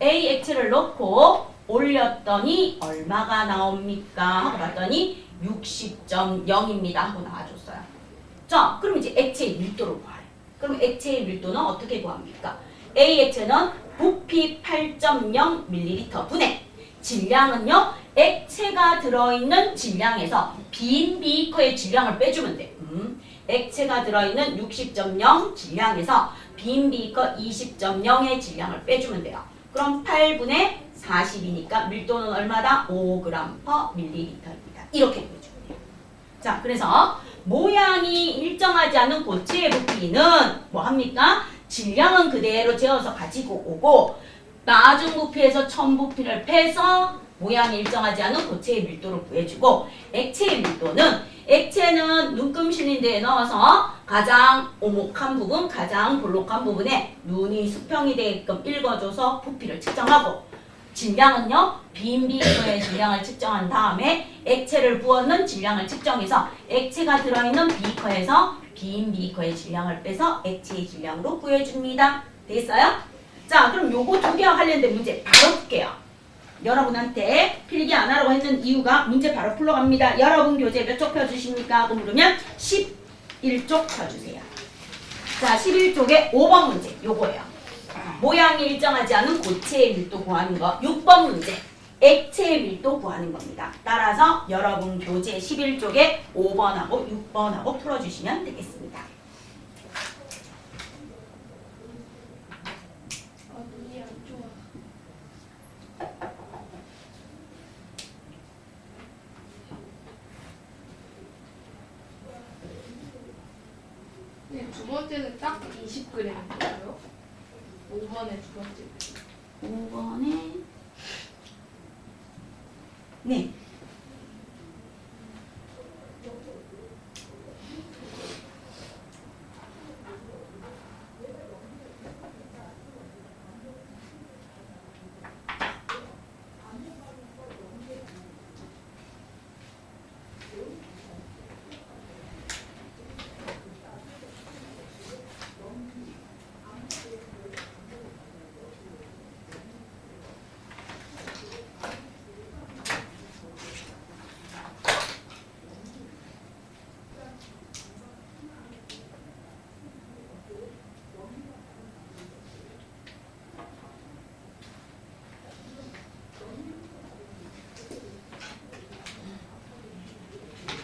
A 액체를 넣고 올렸더니 얼마가 나옵니까? 하고 봤더니 60.0입니다. 하고 나와줬어요. 자, 그럼 이제 액체의 밀도를 구하래. 그럼 액체의 밀도는 어떻게 구합니까? A 액체는 부피 8.0ml 분의 질량은요, 액체가 들어있는 질량에서 빈 비커의 질량을 빼주면 돼. 액체가 들어있는 60.0 질량에서 빈 비커 20.0의 질량을 빼주면 돼요. 그럼 8분의 40이니까 밀도는 얼마다? 5g/ml입니다. 이렇게 보여주면 돼요. 자, 그래서 모양이 일정하지 않은 고체의 부피는 뭐 합니까? 질량은 그대로 재어서 가지고 오고 나중 부피에서 첨 부피를 빼서 모양이 일정하지 않은 고체의 밀도를 구해주고 액체의 밀도는 액체는 눈금 실린더에 넣어서 가장 오목한 부분, 가장 볼록한 부분에 눈이 수평이 되게끔 읽어줘서 부피를 측정하고 질량은요, 빈 비커의 질량을 측정한 다음에 액체를 부었는 질량을 측정해서 액체가 들어있는 비커에서 빈 비커의 질량을 빼서 액체의 질량으로 구해줍니다. 됐어요? 자, 그럼 요거 두 개와 관련된 문제 바로 풀게요. 여러분한테 필기 안 하라고 했는 이유가 문제 바로 풀러갑니다. 여러분 교재 몇 쪽 펴주십니까? 하고 물으면 11쪽 펴주세요. 자, 11쪽에 5번 문제 요거예요. 모양이 일정하지 않은 고체의 밀도 구하는 거. 6번 문제 액체의 밀도 구하는 겁니다. 따라서 여러분 교재 11쪽에 5번하고 6번하고 풀어주시면 되겠습니다. 눈이 안 좋아. 네, 두 번째는 딱 20g인가요? 5번의 두 번째. 5번에 네.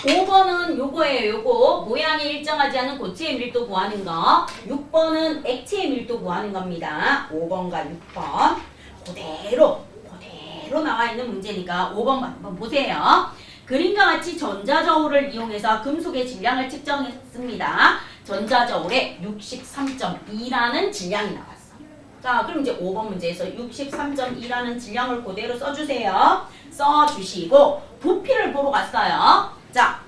오 번은 요거예요. 요거 모양이 일정하지 않은 고체의 밀도 구하는 거. 6번은 액체의 밀도 구하는 겁니다. 5번과 6번 그대로 나와 있는 문제니까 5번만 한번 보세요. 그림과 같이 전자저울을 이용해서 금속의 질량을 측정했습니다. 전자저울에 63.2라는 질량이 나왔어. 자, 그럼 이제 5번 문제에서 63.2라는 질량을 그대로 써주세요. 써주시고 부피를 보러 갔어요. 자,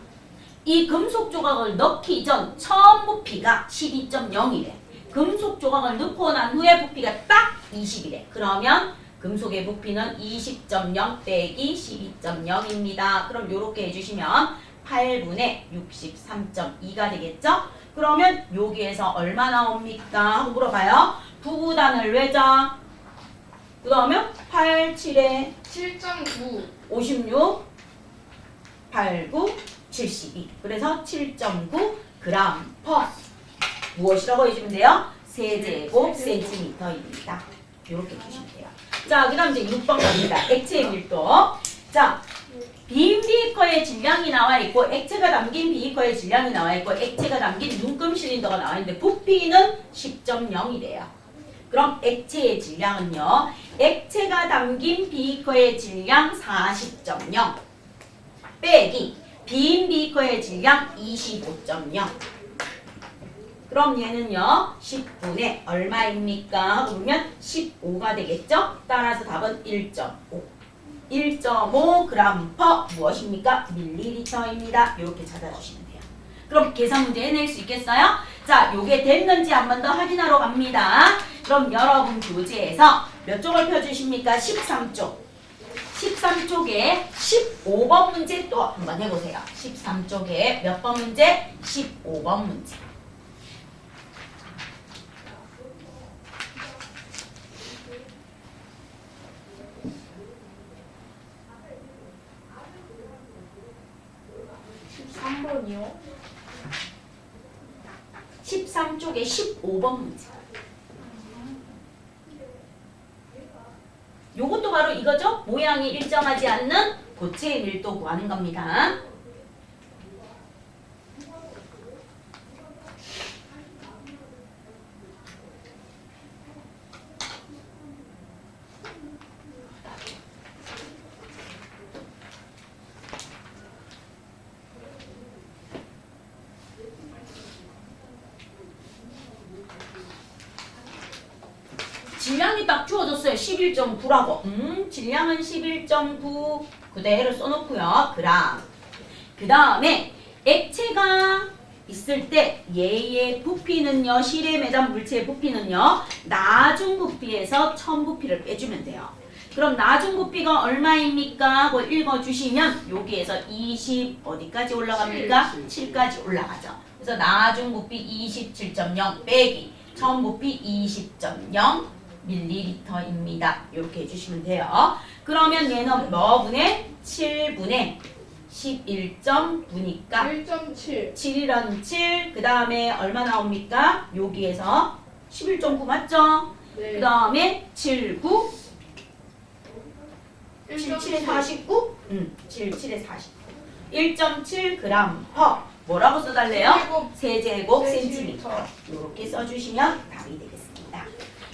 이 금속 조각을 넣기 전 처음 부피가 12.0이래. 금속 조각을 넣고 난 후에 부피가 딱 20이래. 그러면 금속의 부피는 20.0 빼기 12.0입니다. 그럼 요렇게 해주시면 8분의 63.2가 되겠죠? 그러면 여기에서 얼마 나옵니까? 하고 물어봐요. 부구단을 외자. 그러면 8, 7에 7.9. 56, 8, 9, 72. 그래서 7.9 g/. 무엇이라고 해주면 돼요? 세제곱 센티미터입니다. 이렇게 주시면 돼요. 자, 그 다음 이제 6번 갑니다. 액체의 밀도. 자, 빈 비커의 질량이 나와 있고 액체가 담긴 비커의 질량이 나와 있고 액체가 담긴 눈금 실린더가 나와 있는데 부피는 10.0이래요. 그럼 액체의 질량은요. 액체가 담긴 비커의 질량 40.0 빼기 빈 비커의 질량 25.0. 그럼 얘는요. 10분의 얼마입니까? 하고 보면 15가 되겠죠? 따라서 답은 1.5. 1.5g/. 무엇입니까? 밀리리터입니다. 이렇게 찾아주시면 돼요. 그럼 계산 문제 해낼 수 있겠어요? 자, 요게 됐는지 한 번 더 확인하러 갑니다. 그럼 여러분 교재에서 몇 쪽을 펴주십니까? 13쪽. 13쪽에 15번 문제 또 한번 해보세요. 13쪽에 몇 번 문제? 15번 문제. 번이요? 13쪽에 15번 문제. 요것도 바로 이거죠. 모양이 일정하지 않는 고체의 밀도 구하는 겁니다. 질량이 딱 주어졌어요. 11.9라고. 질량은 11.9 그대로 써놓고요. 그람. 그 다음에 액체가 있을 때 얘의 부피는요. 실에 매단 물체의 부피는요. 나중 부피에서 천 부피를 빼주면 돼요. 그럼 나중 부피가 얼마입니까? 하고 읽어주시면 여기에서 20 어디까지 올라갑니까? 7까지 올라가죠. 그래서 나중 부피 27.0 빼기 천 부피 20.0 밀리리터입니다. 이렇게 해주시면 돼요. 그러면 얘는 뭐분의 7분의 11.9니까 1.7 7이란 7, 그 다음에 얼마 나옵니까? 여기에서 11.9 맞죠? 그 네. 다음에 7, 9, 7, 7에 1.7 49? 7, 7에 49. 1.7 그램 퍼. 뭐라고 써달래요? 세제곱 센티미터. 이렇게 써주시면 답이 되겠습니다.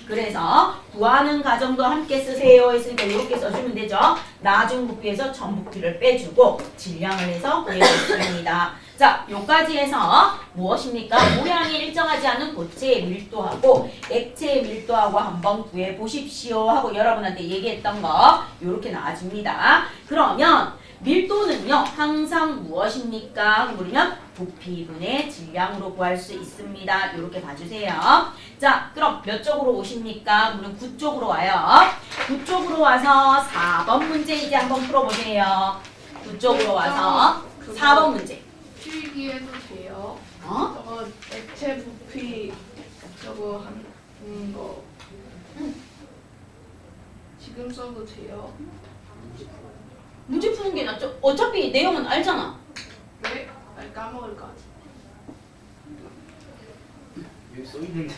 그래서 구하는 과정도 함께 쓰세요 했으니까 이렇게 써주면 되죠. 나중 부피에서 전 부피를 빼주고 질량을 해서 구해줬습니다. 자, 요까지 해서 무엇입니까? 모양이 일정하지 않은 고체의 밀도하고 액체의 밀도하고 한번 구해 보십시오 하고 여러분한테 얘기했던 거 요렇게 나와줍니다. 그러면 밀도는요 항상 무엇입니까? 물으면 부피분의 질량으로 구할 수 있습니다. 이렇게 봐주세요. 자, 그럼 몇 쪽으로 오십니까? 물은 9쪽으로 와요. 9쪽으로 와서 4번 문제 이제 한번 풀어보세요. 9쪽으로 와서 4번 문제. 필기해도 돼요. 어? 저거 액체 부피 저거 하는 거 지금 써도 돼요? 문제 푸는 게 낫죠. 어차피 내용은 알잖아. 왜? 아니, 까먹을 것 같아. 여기 써 있는데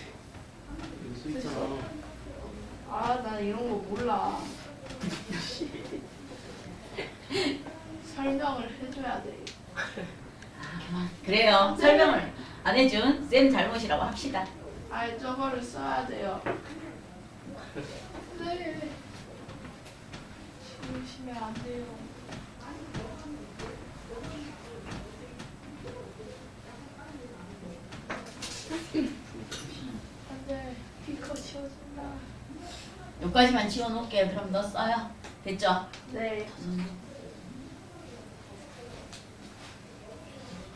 여기 써 있잖아. 아, 나 이런 거 몰라. 설명을 해줘야 돼. 그래요. 설명을 안 해준 쌤 잘못이라고 합시다. 아, 저거를 써야 돼요. 네. 지우시면 안 돼요. 안 돼. 피커 치워준다. 여기까지만 지워놓을게요. 그럼 너 써요. 됐죠? 네.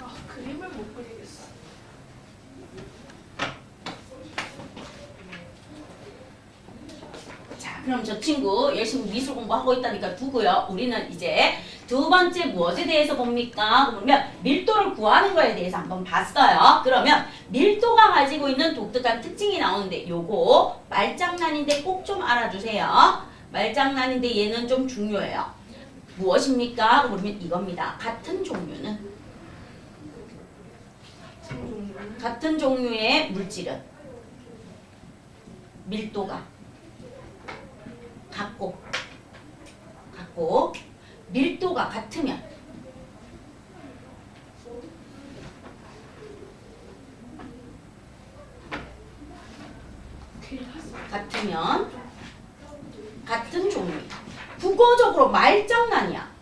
아, 그림을 못 그리겠어. 자, 그럼 저 친구 열심히 미술 공부하고 있다니까 두고요. 우리는 이제 두 번째 무엇에 대해서 봅니까? 그러면 밀도를 구하는 거에 대해서 한번 봤어요. 그러면 밀도가 가지고 있는 독특한 특징이 나오는데 요거 말장난인데 꼭 좀 알아주세요. 말장난인데 얘는 좀 중요해요. 무엇입니까? 그러면 이겁니다. 같은 종류는 같은 종류의 물질은 밀도가 같고 밀도가 같으면 같은 종류 국어적으로 말장난이야.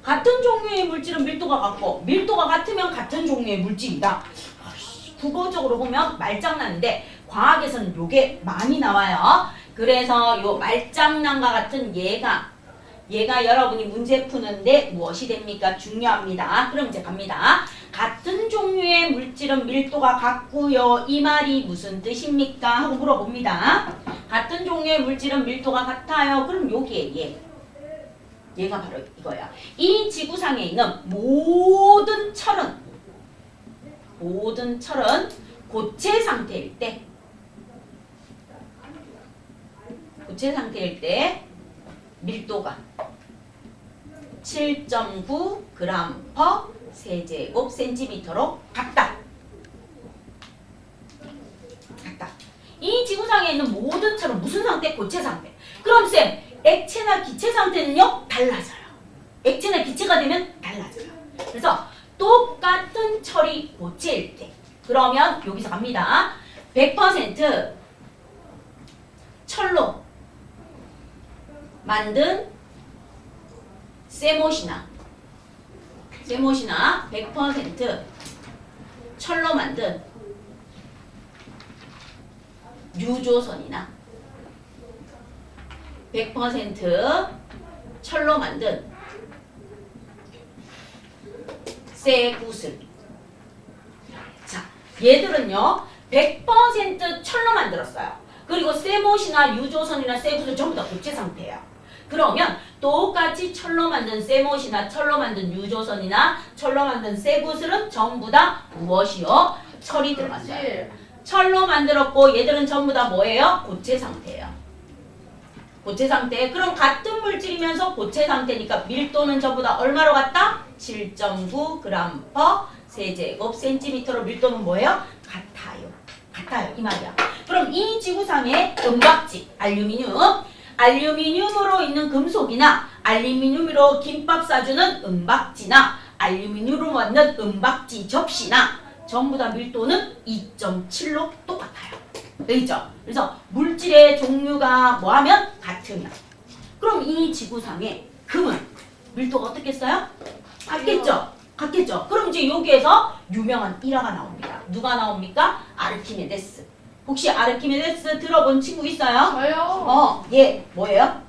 같은 종류의 물질은 밀도가 같고 밀도가 같으면 같은 종류의 물질이다. 국어적으로 보면 말장난인데 과학에서는 요게 많이 나와요. 그래서 요 말장난과 같은 얘가 여러분이 문제 푸는데 무엇이 됩니까? 중요합니다. 그럼 이제 갑니다. 같은 종류의 물질은 밀도가 같고요. 이 말이 무슨 뜻입니까? 하고 물어봅니다. 같은 종류의 물질은 밀도가 같아요. 그럼 여기에 얘가 바로 이거야. 이 지구상에 있는 모든 철은 고체 상태일 때 밀도가 7.9 g per 세제곱 센티미터로 같다. 이 지구상에 있는 모든 차는 무슨 상태? 고체 상태. 그럼 쌤, 액체나 기체 상태는요? 달라져요. 액체나 기체가 되면 달라져요. 그래서 똑같은 철이 고체일 때 그러면 여기서 갑니다. 100% 철로 만든 쇠못이나 100% 철로 만든 유조선이나 100% 철로 만든 쇠구슬. 자, 얘들은요 100% 철로 만들었어요. 그리고 쇠못이나 유조선이나 쇠구슬 전부 다 고체 상태예요. 그러면 똑같이 철로 만든 쇠못이나 철로 만든 유조선이나 철로 만든 쇠구슬은 전부 다 무엇이요? 철이 들어갔어요. 물질. 철로 만들었고 얘들은 전부 다 뭐예요? 고체 상태예요. 고체 상태. 그럼 같은 물질이면서 고체 상태니까 밀도는 전부 다 얼마로 같다? 7.9g/cm 세제곱센티미터로 밀도는 뭐예요? 같아요. 같아요. 이 말이야. 그럼 이 지구상의 은박지, 알루미늄으로 있는 금속이나 알루미늄으로 김밥 싸주는 은박지나 알루미늄으로 만든 은박지 접시나 전부 다 밀도는 2.7로 똑같아요. 되겠죠? 그래서 물질의 종류가 뭐하면 같으면 그럼 이 지구상의 금은 밀도가 어떻겠어요? 같겠죠? 같겠죠? 그럼 이제 여기에서 유명한 일화가 나옵니다. 누가 나옵니까? 아르키메데스. 혹시 아르키메데스 들어본 친구 있어요? 저요. 얘 뭐예요?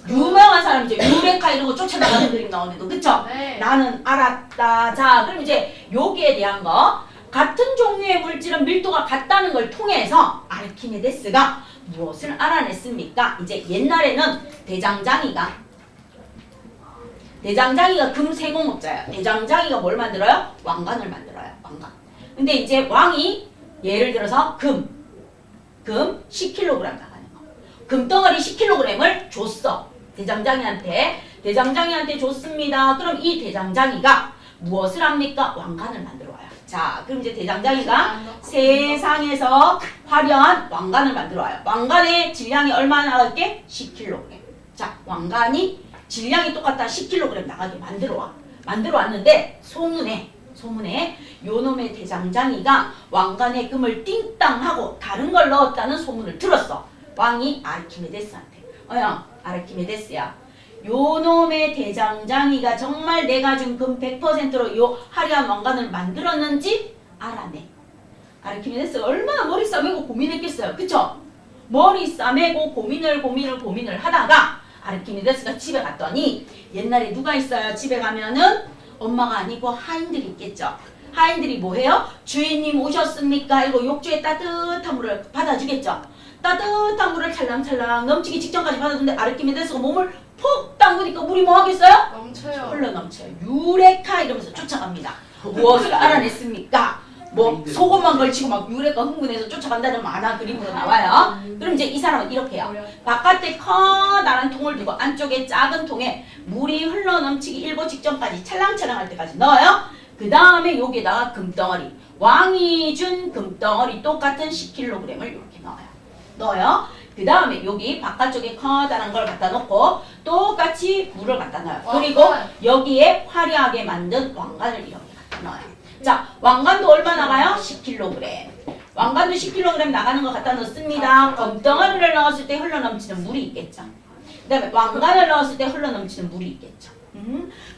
유명한 사람이죠. 유레카 이런 거 쫓아나가는 그림 나오는 거. 그쵸? 네. 나는 알았다. 자, 그럼 이제 여기에 대한 거 같은 종류의 물질은 밀도가 같다는 걸 통해서 아르키메데스가 무엇을 알아냈습니까? 이제 옛날에는 대장장이가 금세공업자예요. 대장장이가 뭘 만들어요? 왕관을 만들어요. 왕관. 근데 이제 왕이 예를 들어서 금 10kg 나가는 거. 금덩어리 10kg을 줬어. 대장장이한테 줬습니다. 그럼 이 대장장이가 무엇을 합니까? 왕관을 만들어 와요. 자, 그럼 이제 대장장이가 세상에서 화려한 왕관을 만들어 와요. 왕관의 질량이 얼마나 나갈게? 10kg. 자, 왕관이 질량이 똑같다 10kg 나가게 만들어 왔는데 소문에 요놈의 대장장이가 왕관에 금을 띵땅하고 다른 걸 넣었다는 소문을 들었어. 왕이 아르키메데스한테. 아르키메데스야. 요놈의 대장장이가 정말 내가 준 금 100%로 요 화려한 왕관을 만들었는지 알아내. 아르키메데스가 얼마나 머리 싸매고 고민했겠어요. 그쵸? 머리 싸매고 고민을 하다가 아르키메데스가 집에 갔더니 옛날에 누가 있어요? 집에 가면은 엄마가 아니고 하인들이 있겠죠. 하인들이 뭐해요? 주인님 오셨습니까? 이거 욕조에 따뜻한 물을 받아주겠죠. 따뜻한 물을 찰랑찰랑 넘치기 직전까지 받아주는데 아르키메데스가 몸을 푹 담그니까 물이 뭐 하겠어요? 넘쳐요. 흘러 넘쳐요. 유레카 이러면서 쫓아갑니다. 무엇을 알아냈습니까? 뭐 속옷만 걸치고 막 유레카 흥분해서 쫓아간다는 만화 그림으로 나와요. 그럼 이제 이 사람은 이렇게 해요. 바깥에 커다란 통을 두고 안쪽에 작은 통에 물이 흘러 넘치기 일보 직전까지 찰랑찰랑 할 때까지 넣어요. 그 다음에 여기에다가 금덩어리, 왕이 준 금덩어리 똑같은 10kg을 이렇게 넣어요. 그 다음에 여기 바깥쪽에 커다란 걸 갖다 놓고 똑같이 물을 갖다 넣어요. 그리고 여기에 화려하게 만든 왕관을 이렇게 갖다 넣어요. 자, 왕관도 얼마 나가요? 10kg. 왕관도 10kg 나가는 거 갖다 넣습니다. 금덩어리를 넣었을 때 흘러넘치는 물이 있겠죠. 그 다음에 왕관을 넣었을 때 흘러넘치는 물이 있겠죠.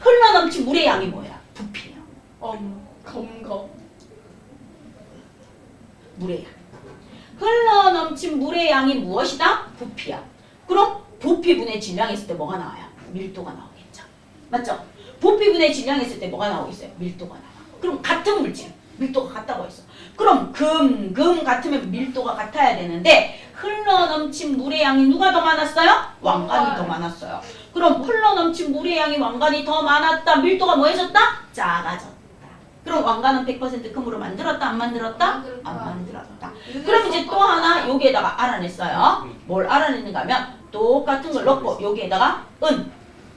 흘러넘친 물의 양이 뭐야? 부피예요. 검거. 물의 양. 흘러넘친 물의 양이 무엇이다? 부피야. 그럼 부피분의 질량이 있을 때 뭐가 나와요? 밀도가 나오겠죠. 맞죠? 부피분의 질량이 있을 때 뭐가 나오겠어요? 밀도가 나와. 그럼 같은 물질, 밀도가 같다고 했어. 그럼 금 같으면 밀도가 같아야 되는데 흘러넘친 물의 양이 누가 더 많았어요? 왕관이 더 많았어요. 그럼 흘러넘친 물의 양이 왕관이 더 많았다. 밀도가 뭐해졌다? 작아졌다. 그럼 왕관은 100% 금으로 만들었다? 안 만들었다? 안 만들었다. 그럼 이제 또 하나 여기에다가 알아냈어요. 뭘 알아냈는가 하면 똑같은 걸 넣고 여기에다가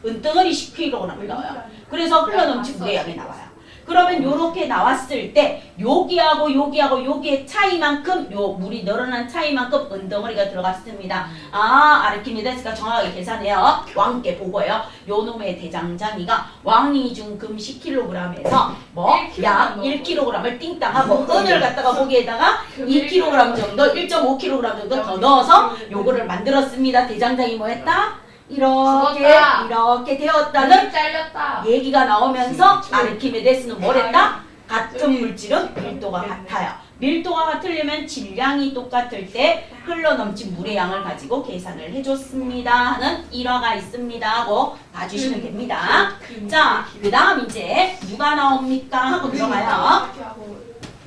은덩어리 10kg을 넣어요. 그래서 흘러넘친 물의 양이 나와요. 그러면 요렇게 나왔을 때 여기하고 여기하고 여기의 차이만큼 요 물이 늘어난 차이만큼 은덩어리가 들어갔습니다. 아 아르키메데스가 정확하게 계산해요. 왕께 보고요. 요 놈의 대장장이가 왕이 준 금 10kg에서 뭐 1kg 약 넣어. 1kg을 띵땅하고 은을 갖다가 거기에다가 2kg 정도 1.5kg 정도 더 넣어서 요거를 만들었습니다. 대장장이 뭐 했다? 이렇게 죽었다. 이렇게 되었다는 눈이 잘렸다. 얘기가 나오면서 아르키메데스는 뭘 했다? 같은 물질은 밀도가 같아요. 밀도가 같으려면 질량이 똑같을 때 흘러넘친 물의 양을 가지고 계산을 해줬습니다 하는 일화가 있습니다 하고 봐주시면 됩니다. 자, 그 다음 이제 누가 나옵니까? 하고 들어가요. 이렇게 하고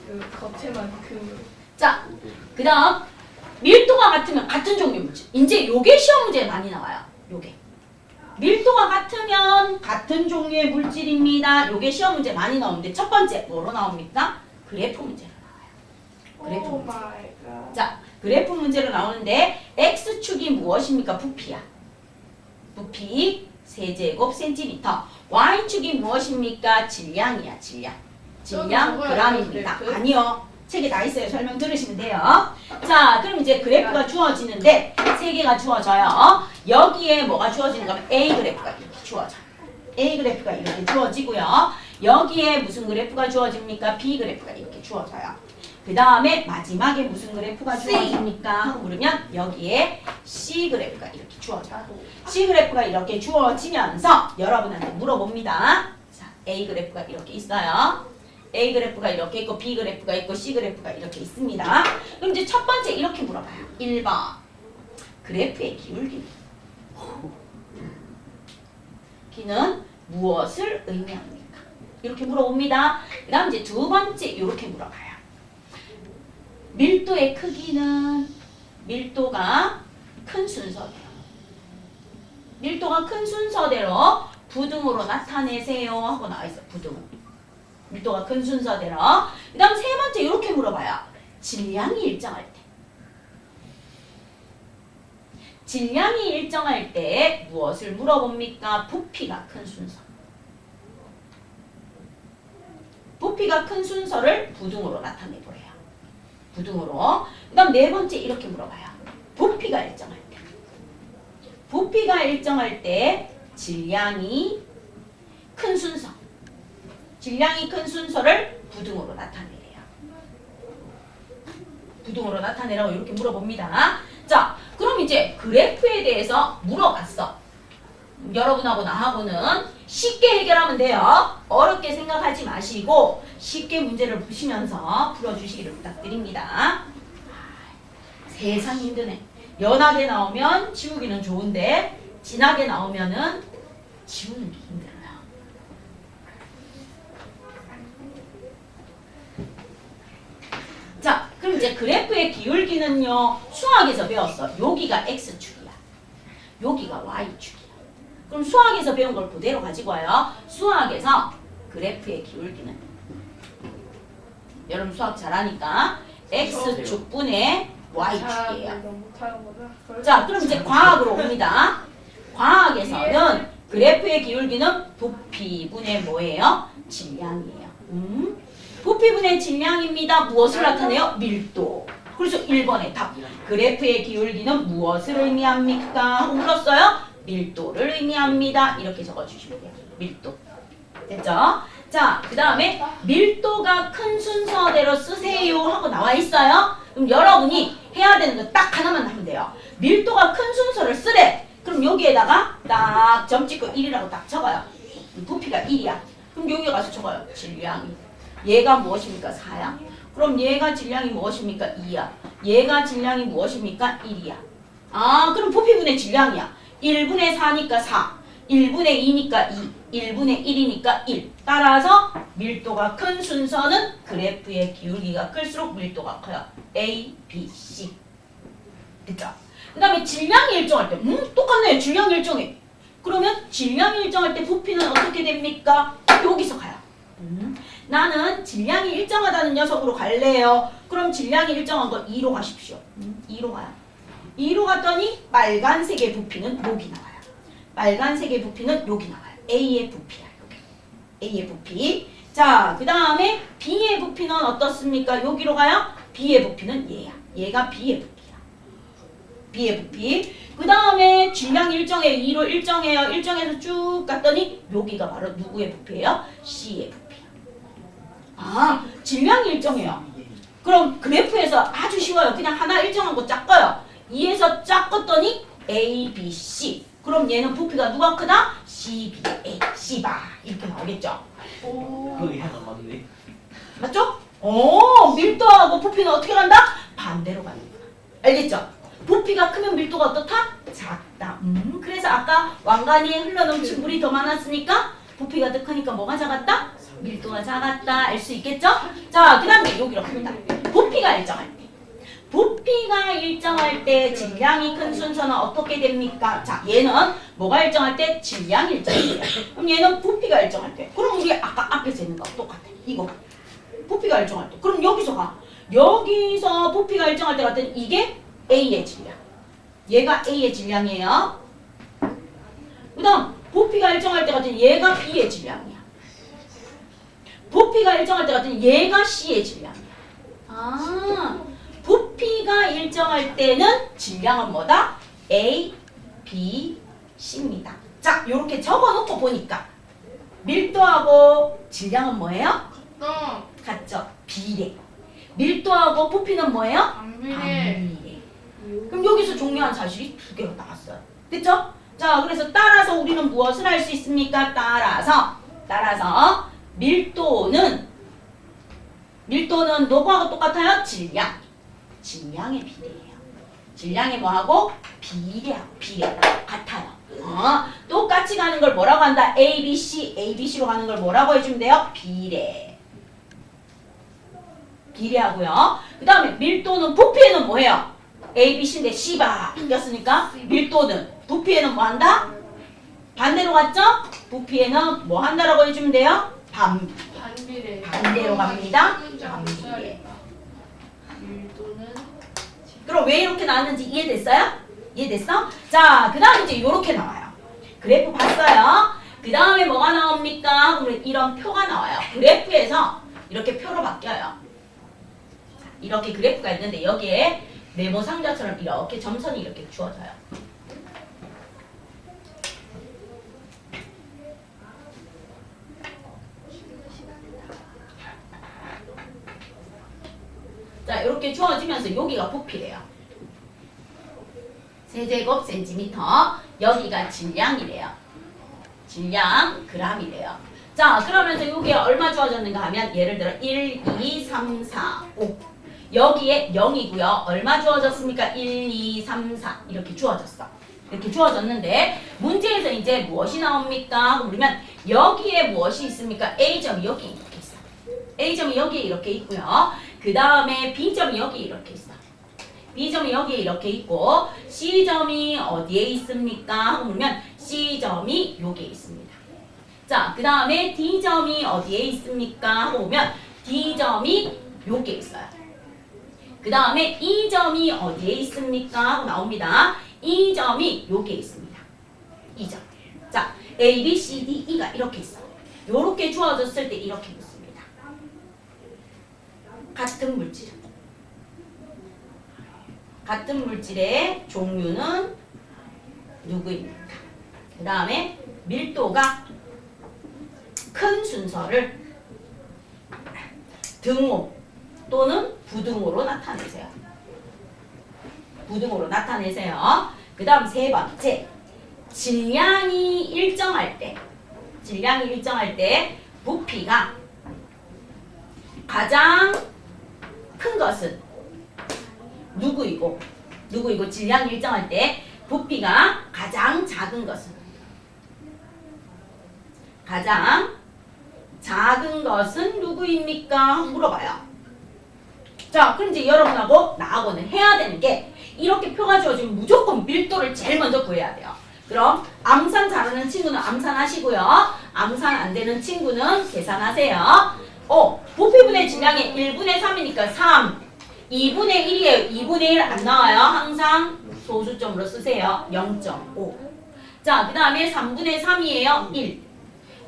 그 겉에만 그 자, 그 다음 밀도가 같으면 같은 종류 물질. 이제 요게 시험 문제에 많이 나와요. 요게. 밀도가 같으면 같은 종류의 물질입니다. 요게 시험 문제 많이 나오는데 첫 번째 뭐로 나옵니까? 그래프 문제로 나와요. 그래프 오 문제. 마이 갓. 자, 그래프 문제로 나오는데 X축이 무엇입니까? 부피야. 부피 세제곱 센티미터. Y축이 무엇입니까? 질량이야, 질량. 질량 저거 g입니다. 그래프? 아니요. 책에 나 있어요. 설명 들으시면 돼요. 자, 그럼 이제 그래프가 주어지는데 세 개가 주어져요. 여기에 뭐가 주어지는가 하면 A 그래프가 이렇게 주어져요. A 그래프가 이렇게 주어지고요. 여기에 무슨 그래프가 주어집니까? B 그래프가 이렇게 주어져요. 그 다음에 마지막에 무슨 그래프가 주어집니까? 하고 물으면 여기에 C 그래프가 이렇게 주어져요. C 그래프가 이렇게 주어지면서 여러분한테 물어봅니다. 자, A 그래프가 이렇게 있어요. A 그래프가 이렇게 있고 B 그래프가 있고 C 그래프가 이렇게 있습니다. 그럼 이제 첫 번째 이렇게 물어봐요. 1번 그래프의 기울기는 기는 무엇을 의미합니까? 이렇게 물어봅니다. 그 다음 이제 두 번째 이렇게 물어봐요. 밀도의 크기는 밀도가 큰 순서대로 밀도가 큰 순서대로 부등으로 나타내세요 하고 나와있어요. 부등으로. 밀도가 큰 순서대로. 그 다음 세 번째 이렇게 물어봐요. 질량이 일정할 때. 질량이 일정할 때 무엇을 물어봅니까? 부피가 큰 순서. 부피가 큰 순서를 부등으로 나타내보래요. 부등으로. 그 다음 네 번째 이렇게 물어봐요. 부피가 일정할 때. 부피가 일정할 때 질량이 큰 순서. 질량이 큰 순서를 부등으로 나타내래요. 부등으로 나타내라고 이렇게 물어봅니다. 자, 그럼 이제 그래프에 대해서 물어봤어. 여러분하고 나하고는 쉽게 해결하면 돼요. 어렵게 생각하지 마시고 쉽게 문제를 보시면서 풀어주시기를 부탁드립니다. 세상 힘드네. 연하게 나오면 지우기는 좋은데 진하게 나오면은 지우는 게 힘들어요. 자, 그럼 이제 그래프의 기울기는요, 수학에서 배웠어. 여기가 X축이야. 여기가 Y축이야. 그럼 수학에서 배운 걸 그대로 가지고 와요. 수학에서 그래프의 기울기는 여러분 수학 잘하니까 X축분의 Y축이에요. 자, 그럼 이제 과학으로 옵니다. 과학에서는 그래프의 기울기는 부피분의 뭐예요? 질량이에요. 부피분의 질량입니다. 무엇을 나타내요? 밀도. 그래서 1번의 답. 그래프의 기울기는 무엇을 의미합니까? 하고 물었어요. 밀도를 의미합니다. 이렇게 적어주시면 돼요. 밀도. 됐죠? 자, 그 다음에 밀도가 큰 순서대로 쓰세요 하고 나와 있어요. 그럼 여러분이 해야 되는 거 딱 하나만 하면 돼요. 밀도가 큰 순서를 쓰래. 그럼 여기에다가 딱 점 찍고 1이라고 딱 적어요. 부피가 1이야. 그럼 여기 가서 적어요. 질량이. 얘가 무엇입니까? 4야. 그럼 얘가 질량이 무엇입니까? 2야. 얘가 질량이 무엇입니까? 1이야. 아, 그럼 부피분의 질량이야. 1분의 4니까 4. 1분의 2니까 2. 1분의 1이니까 1. 따라서 밀도가 큰 순서는 그래프의 기울기가 클수록 밀도가 커요. A, B, C. 됐죠? 그 다음에 질량이 일정할 때, 똑같네요. 질량이 일정해. 그러면 질량이 일정할 때 부피는 어떻게 됩니까? 여기서 가요. 나는 질량이 일정하다는 녀석으로 갈래요. 그럼 질량이 일정한 거 2로 가십시오. 2로 가요. 2로 갔더니 빨간색의 부피는 여기 나와요. 빨간색의 부피는 여기 나와요. A의 부피야. 여기. A의 부피. 자, 그 다음에 B의 부피는 어떻습니까? 여기로 가요? B의 부피는 얘야. 얘가 B의 부피야. B의 부피. 그 다음에 질량 일정해요. 2로 일정해요. 일정해서 쭉 갔더니 여기가 바로 누구의 부피예요? C의 부피야. 아, 질량이 일정해요. 그럼 그래프에서 아주 쉬워요. 그냥 하나 일정한 거 짝어요. 2에서 짝 껐더니 A, B, C. 그럼 얘는 부피가 누가 크다? C, B, A, C바. 이렇게 나오겠죠? 오. 거의 하나 맞네. 맞죠? 오, 밀도하고 부피는 어떻게 간다? 반대로 가는 거야. 알겠죠? 부피가 크면 밀도가 어떻다? 작다. 그래서 아까 왕관이 흘러넘친 물이 더 많았으니까 부피가 더 크니까 뭐가 작았다? 밀도가 작았다. 알 수 있겠죠? 자, 그 다음에 여기로 갑니다. 부피가 일정할 때. 부피가 일정할 때 질량이 큰 순서는 어떻게 됩니까? 자, 얘는 뭐가 일정할 때? 질량이 일정할 때. 그럼 얘는 부피가 일정할 때. 그럼 우리 아까 앞에서 있는 거 똑같아. 이거. 부피가 일정할 때. 그럼 여기서 가. 여기서 부피가 일정할 때 같은 이게 A의 질량. 얘가 A의 질량이에요. 그 다음 부피가 일정할 때 같은 얘가 B의 질량이야. 부피가 일정할 때 같은 얘가 C의 질량이야. 아, 부피가 일정할 때는 질량은 뭐다? A, B, C입니다. 자, 요렇게 적어놓고 보니까 밀도하고 질량은 뭐예요? 같죠? 비례. 밀도하고 부피는 뭐예요? 안비례. 반비례. 그럼 여기서 중요한 사실이 두 개가 나왔어요. 됐죠? 자, 그래서 따라서 우리는 무엇을 할 수 있습니까? 따라서 밀도는 누구하고 똑같아요? 질량의 비례예요. 질량이 뭐하고? 비례 같아요. 똑같이 가는 걸 뭐라고 한다? A, B, C로 가는 걸 뭐라고 해주면 돼요? 비례하고요. 그 다음에 밀도는 부피에는 뭐해요? A, B, C인데 C바 바뀌었으니까 밀도는 부피에는 뭐 한다? 반대로 갔죠? 부피에는 뭐 한다라고 해주면 돼요? 반비례. 반대로 갑니다. 반비례. 밀도는 그럼 왜 이렇게 나왔는지 이해됐어요? 이해됐어? 자, 그 다음에 이제 이렇게 나와요. 그래프 봤어요? 그 다음에 뭐가 나옵니까? 그러면 이런 표가 나와요. 그래프에서 이렇게 표로 바뀌어요. 자, 이렇게 그래프가 있는데 여기에 네모 상자처럼 이렇게 점선이 이렇게 주어져요. 자, 이렇게 주어지면서 여기가 부피래요. 세제곱 센티미터. 여기가 질량이래요. 질량 g이래요. 자, 그러면서 여기에 얼마 주어졌는가 하면 예를 들어 1, 2, 3, 4, 5. 여기에 0이고요. 얼마 주어졌습니까? 1, 2, 3, 4 이렇게 주어졌어. 이렇게 주어졌는데 문제에서 이제 무엇이 나옵니까? 그러면 여기에 무엇이 있습니까? A점이 여기 이렇게 있어. A점이 여기에 이렇게 있고요. 그 다음에 B점이 여기 이렇게 있어. B점이 여기에 이렇게 있고 C점이 어디에 있습니까? 그러면 C점이 여기에 있습니다. 자, 그 다음에 D점이 어디에 있습니까? 하고 보면 D점이 여기에 있어요. 그 다음에 E점이 어디에 있습니까? 하고 나옵니다. E점이 여기에 있습니다. E점. 자, A, B, C, D, E가 이렇게 있어. 요렇게 주어졌을 때 이렇게 묻습니다. 같은 물질. 같은 물질의 종류는 누구입니까? 그 다음에 밀도가 큰 순서를 등호 또는 부등호로 나타내세요. 부등호로 나타내세요. 그 다음 세 번째, 질량이 일정할 때 부피가 가장 큰 것은 누구이고 질량이 일정할 때 부피가 가장 작은 것은 누구입니까? 물어봐요. 자, 그럼 이제 여러분하고 나하고는 해야 되는 게 이렇게 표가 주어지면 무조건 밀도를 제일 먼저 구해야 돼요. 그럼 암산 잘하는 친구는 암산하시고요. 암산 안 되는 친구는 계산하세요. 부피분의 질량이 1분의 3이니까 3, 2분의 1이에요. 2분의 1 안 나와요. 항상 소수점으로 쓰세요. 0.5. 자, 그 다음에 3분의 3이에요. 1.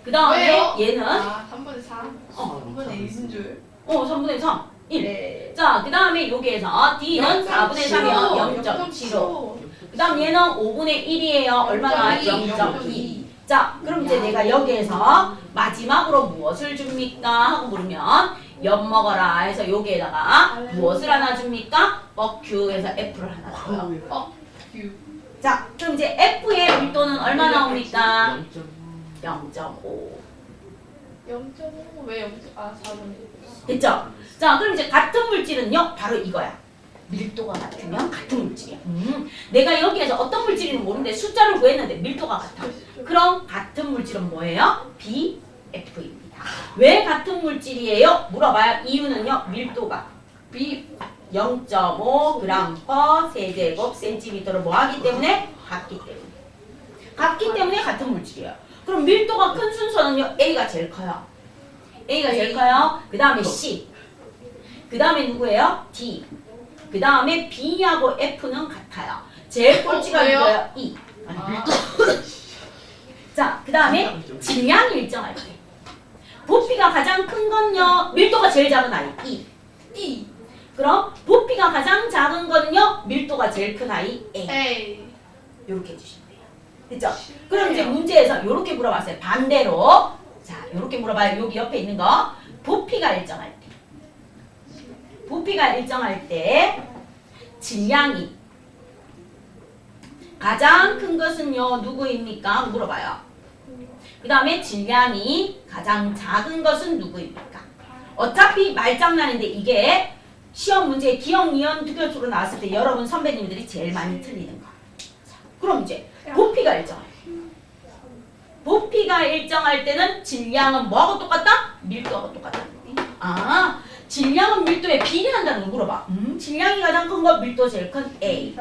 그 다음에 왜요? 얘는 아 3분의 4. 어. 3분의 1인 줄. 3분의 3, 1. 네. 자, 그 다음에 여기에서 D는 4분의 3이요. 0.75. 그 다음 얘는 5분의 1이에요. 얼마나? 0.2. 자, 그럼 이제 내가 여기에서 마지막으로 무엇을 줍니까? 하고 물으면 엿 먹어라 해서 여기에다가 무엇을 하나 줍니까? q 해서 F를 하나 줘요. Q. 자, 그럼 이제 F의 밀도는 얼마 나옵니까? 0.5. 0.5. 왜 0. 아 4분의 1. 됐죠? 자, 그럼 이제 같은 물질은요, 바로 이거야. 밀도가 같으면 같은 물질이야. 내가 여기에서 어떤 물질인지 모르는데 숫자를 구했는데 밀도가 같아. 그럼 같은 물질은 뭐예요? BF입니다. 왜 같은 물질이에요? 물어봐요. 이유는요, 밀도가 B. 0.5g 세제곱 센티미터로 뭐 하기 때문에? 같기 때문에. 같기 때문에 같은 물질이에요. 그럼 밀도가 큰 순서는요, A가 제일 커요. A가 제일 커요. 그 다음에 C. 그 다음에 누구예요? D. 그 다음에 B하고 F는 같아요. 제일 꼴찌가 왜요? 누구예요? E. 아. 자, 그 다음에 질량이 일정할 때. 부피가 가장 큰 건요, 밀도가 제일 작은 아이, E. E. 그럼 부피가 가장 작은 건요, 밀도가 제일 큰 아이, A. A. 이렇게 해주시면 돼요. 됐죠? 그럼 이제 문제에서 이렇게 물어봤어요. 반대로. 자, 이렇게 물어봐요. 여기 옆에 있는 거. 부피가 일정할 때. 부피가 일정할 때 질량이 가장 큰 것은요, 누구입니까? 물어봐요. 그 다음에 질량이 가장 작은 것은 누구입니까? 어차피 말장난인데 이게 시험 문제 기억, 니은, 투교수로 나왔을 때 여러분 선배님들이 제일 많이 틀리는 거. 그럼 이제 부피가 일정할 때. 부피가 일정할 때는 질량은 뭐하고 똑같다? 밀도하고 똑같다. 아, 질량은 밀도에 비례한다는 걸 물어봐. 질량이 가장 큰 거 밀도 제일 큰 A.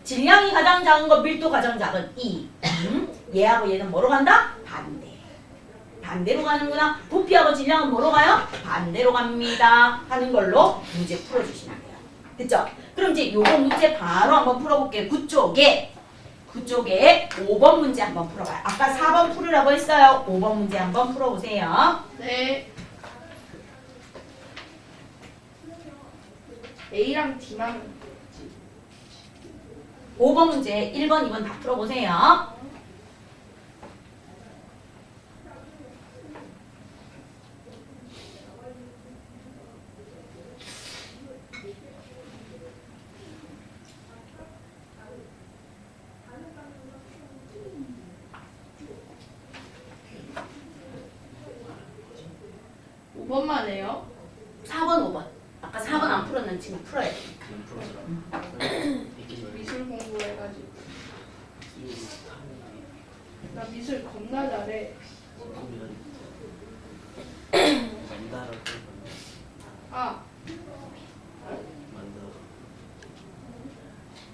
질량이 가장 작은 거 밀도 가장 작은 E. 얘하고 얘는 뭐로 간다? 반대. 반대로 가는구나. 부피하고 질량은 뭐로 가요? 반대로 갑니다. 하는 걸로 문제 풀어주시면 돼요. 됐죠? 그럼 이제 요거 문제 바로 한번 풀어볼게요. 9쪽에 5번 문제 한번 풀어봐요. 아까 4번 풀으라고 했어요. 5번 문제 한번 풀어보세요. 네. A랑 D만 5번 문제 1번, 2번 다 풀어보세요. 번만 해요. 4번, 5번. 아까 4번 안 풀었는 지금 풀어야 돼. 미술 공부해가지고 나 미술 겁나 잘해. 아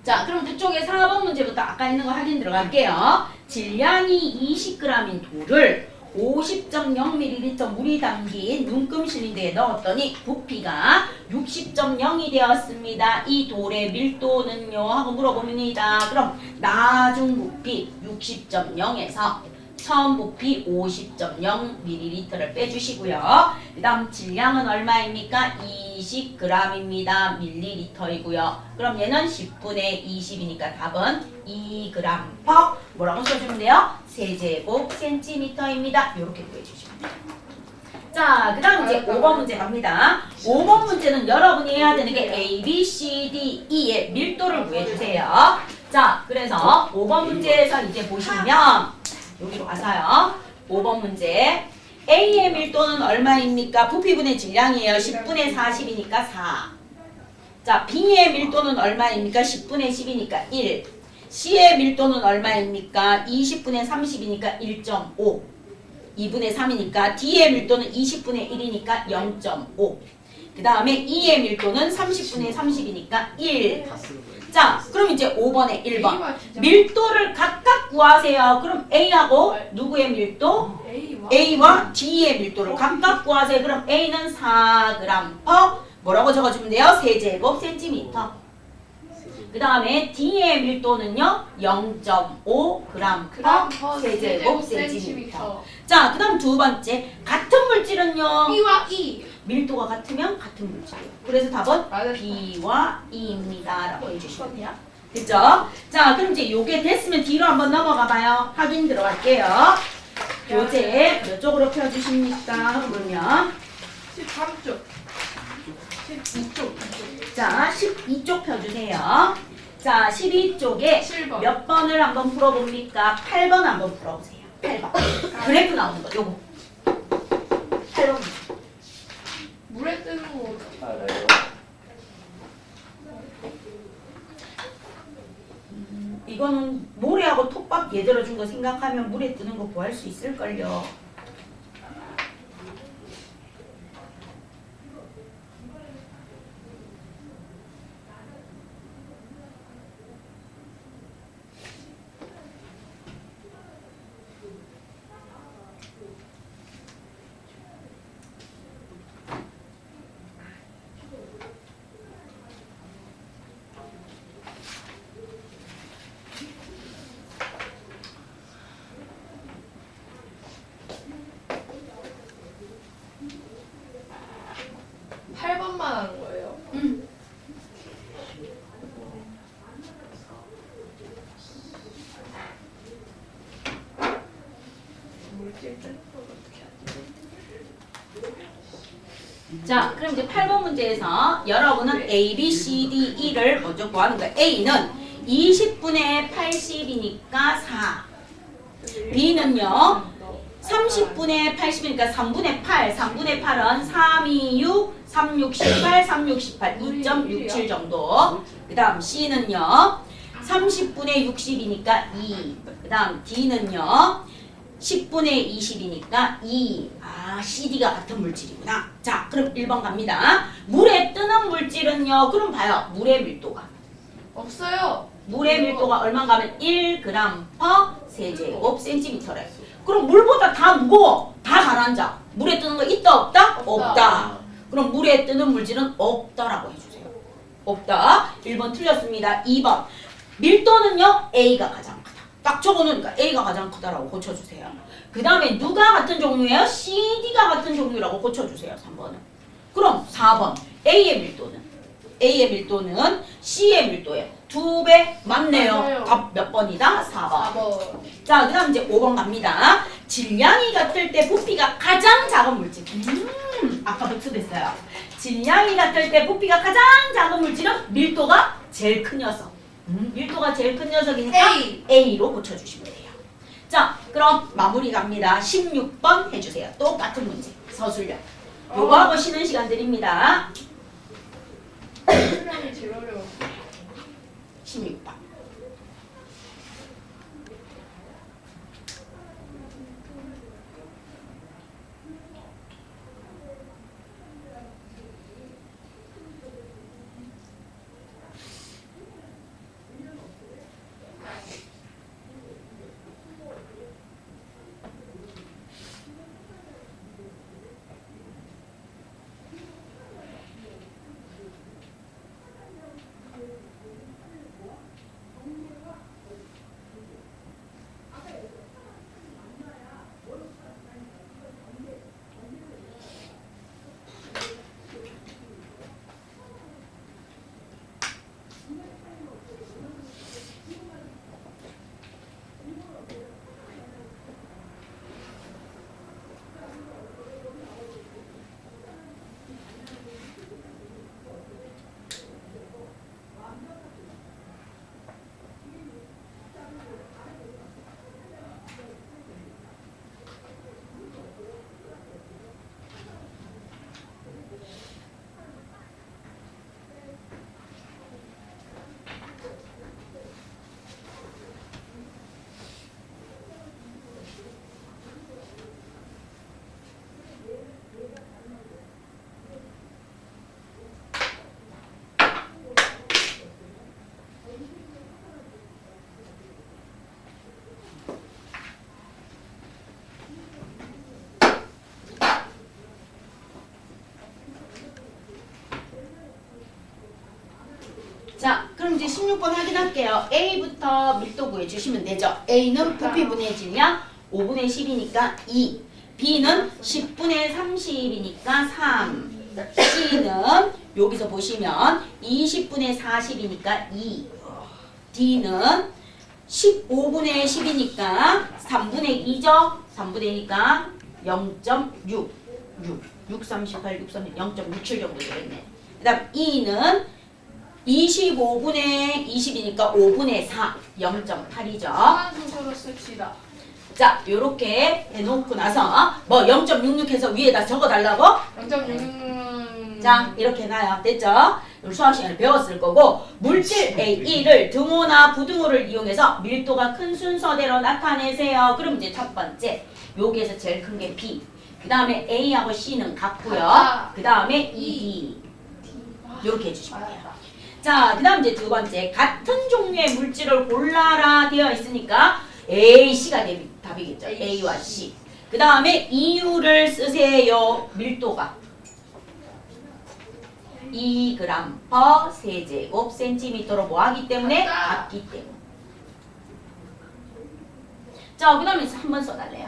자, 그럼 그쪽에 4번 문제부터 아까 있는 거 확인 들어갈게요. 질량이 20g인 돌을 50.0ml 물이 담긴 눈금 실린더에 넣었더니 부피가 60.0이 되었습니다. 이 돌의 밀도는요? 하고 물어봅니다. 그럼 나중 부피 60.0에서 처음 부피 50.0ml를 빼주시고요. 그 다음 질량은 얼마입니까? 20g입니다. 밀리리터이고요. 그럼 얘는 10분의 20이니까 답은 2g per 뭐라고 써주면 돼요? 세제곱 센티미터입니다. 이렇게 구해주시면 돼요. 자, 그 다음 이제 5번 문제 갑니다. 5번 문제는 여러분이 해야 되는 게 A, B, C, D, E의 밀도를 구해주세요. 자, 그래서 5번 문제에서 이제 보시면 여기로 가서요. 5번 문제. A의 밀도는 얼마입니까? 부피분의 질량이에요. 10분의 40이니까 4. 자, B의 밀도는 얼마입니까? 10분의 10이니까 1. C의 밀도는 얼마입니까? 20분의 30이니까 1.5. 2분의 3이니까 D의 밀도는 20분의 1이니까 0.5. 그 다음에 E의 밀도는 30분의 30이니까 1. 자, 그럼 이제 5번에 1번. 밀도를 각각 구하세요. 그럼 A하고 누구의 밀도? A와 D의 밀도를 각각 구하세요. 그럼 A는 4g per 뭐라고 적어주면 돼요? 세제곱 센티미터. 그 다음에 D의 밀도는요 0.5g per 세제곱 센티미터. 자, 그 다음 두 번째 같은 물질은요. B와 E. 밀도가 같으면 같은 물질이에요. 그래서 답은 맞았어. B와 E입니다. 라고 해주시면 돼요. 됐죠? 자, 그럼 이제 요게 됐으면 뒤로 한번 넘어가 봐요. 확인 들어갈게요. 교재 이쪽으로 펴주십니까? 그러면 13쪽. 12쪽. 자, 12쪽 펴주세요. 자, 12쪽에 7번. 몇 번을 한번 풀어봅니까? 8번 한번 풀어보세요. 8번. 그래프 나오는 거, 요거. 8번. 물에 뜨는 거 어떻게 알아요? 이거는 모래하고 톱밥 예들어 준 거 생각하면 물에 뜨는 거 구할 수 있을걸요. 팔 8번만 하는 거예요. 물질 뜨는 거 어떻게 하지? 자, 그럼 이제 8번 문제에서 여러분은 A, B, C, D, E를 먼저 구하는 거예요. A는 20분의 80이니까 4. B는요. 30분의 80이니까 3분의 8. 3분의 8은 3, 2, 6, 3, 6, 18, 3, 6, 18, 2.67 정도. 그 다음 C는요. 30분의 60이니까 2. 그 다음 D는요. 10분의 20이니까 2. 아, CD가 같은 물질이구나. 자, 그럼 1번 갑니다. 물에 뜨는 물질은요. 그럼 봐요. 물의 밀도가. 없어요. 물의 밀도가 얼마인가 하면 1g per 세제곱센티미터래. 그럼 물보다 다 무거워. 다 가라앉아. 물에 뜨는 거 있다 없다? 없다. 그럼 물에 뜨는 물질은 없다라고 해주세요. 없다. 1번 틀렸습니다. 2번. 밀도는요. A가 가장 크다. 딱 적어놓으니까 A가 가장 크다라고 고쳐주세요. 그 다음에 누가 같은 종류예요? CD가 같은 종류라고 고쳐주세요. 3번은. 그럼 4번. A의 밀도는 C의 밀도예요. 2배 맞네요. 맞아요. 답 몇 번이다? 4번. 4번. 자, 그 다음 이제 5번 갑니다. 질량이 같을 때 부피가 가장 작은 물질. 아까 복습했어요. 질량이 같을 때 부피가 가장 작은 물질은 밀도가 제일 큰 녀석. 밀도가 제일 큰 녀석이니까 A. A로 고쳐주시면 돼요. 자, 그럼 마무리 갑니다. 16번 해주세요. 똑같은 문제. 서술력. 요거 하고 쉬는 시간 드립니다. 수량이 제일 어려워. 16번. 자, 그럼 이제 16번 확인할게요. A부터 밀도 구해주시면 되죠. A는 부피분의 질량 5분의 10이니까 2. B는 10분의 30이니까 3. C는 여기서 보시면 20분의 40이니까 2. D는 15분의 10이니까 3분의 2죠? 3분의 2니까 0.6. 6, 38, 6, 3, 0.67 정도 되겠네. 그 다음 E는 25분의 20이니까 5분의 4, 0.8이죠. 상한수로 씁시다. 자, 요렇게 해놓고 나서 뭐 0.66 해서 위에다 적어달라고? 0.6. 자, 이렇게 해놔요. 됐죠? 우리 수학 시간에 배웠을 거고 물질 A1을 등호나 부등호를 이용해서 밀도가 큰 순서대로 나타내세요. 그럼 이제 첫 번째 여기에서 제일 큰 게 B, 그 다음에 A하고 C는 같고요. 같다. 그 다음에 ED 이렇게 해주시면 돼요. 알았다. 자, 그 다음 이제 두 번째 같은 종류의 물질을 골라라 되어 있으니까 A, C가 답이겠죠. A와 C. 그 다음에 이유를 쓰세요. 밀도가 2g/cm 세제곱센티미터로 뭐하기 때문에 같다. 같기 때문에. 자, 그 다음에 한번 써달래요.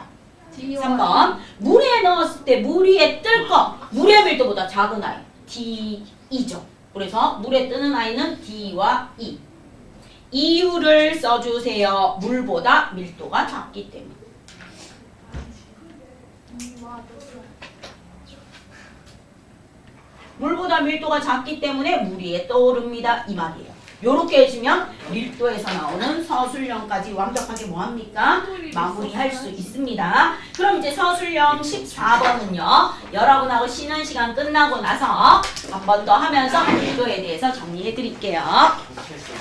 D와 3번 물에 넣었을 때 물 위에 뜰 거 물의 밀도보다 작은 아이 D2죠. 그래서 물에 뜨는 아이는 D와 E. 이유를 써주세요. 물보다 밀도가 작기 때문에. 물보다 밀도가 작기 때문에 물 위에 떠오릅니다. 이 말이에요. 요렇게 해주면 밀도에서 나오는 서술형까지 완벽하게 뭐합니까? 마무리할 수 있습니다. 그럼 이제 서술형 14번은요. 여러분하고 쉬는 시간 끝나고 나서 한 번 더 하면서 이거에 대해서 정리해 드릴게요. 됐어.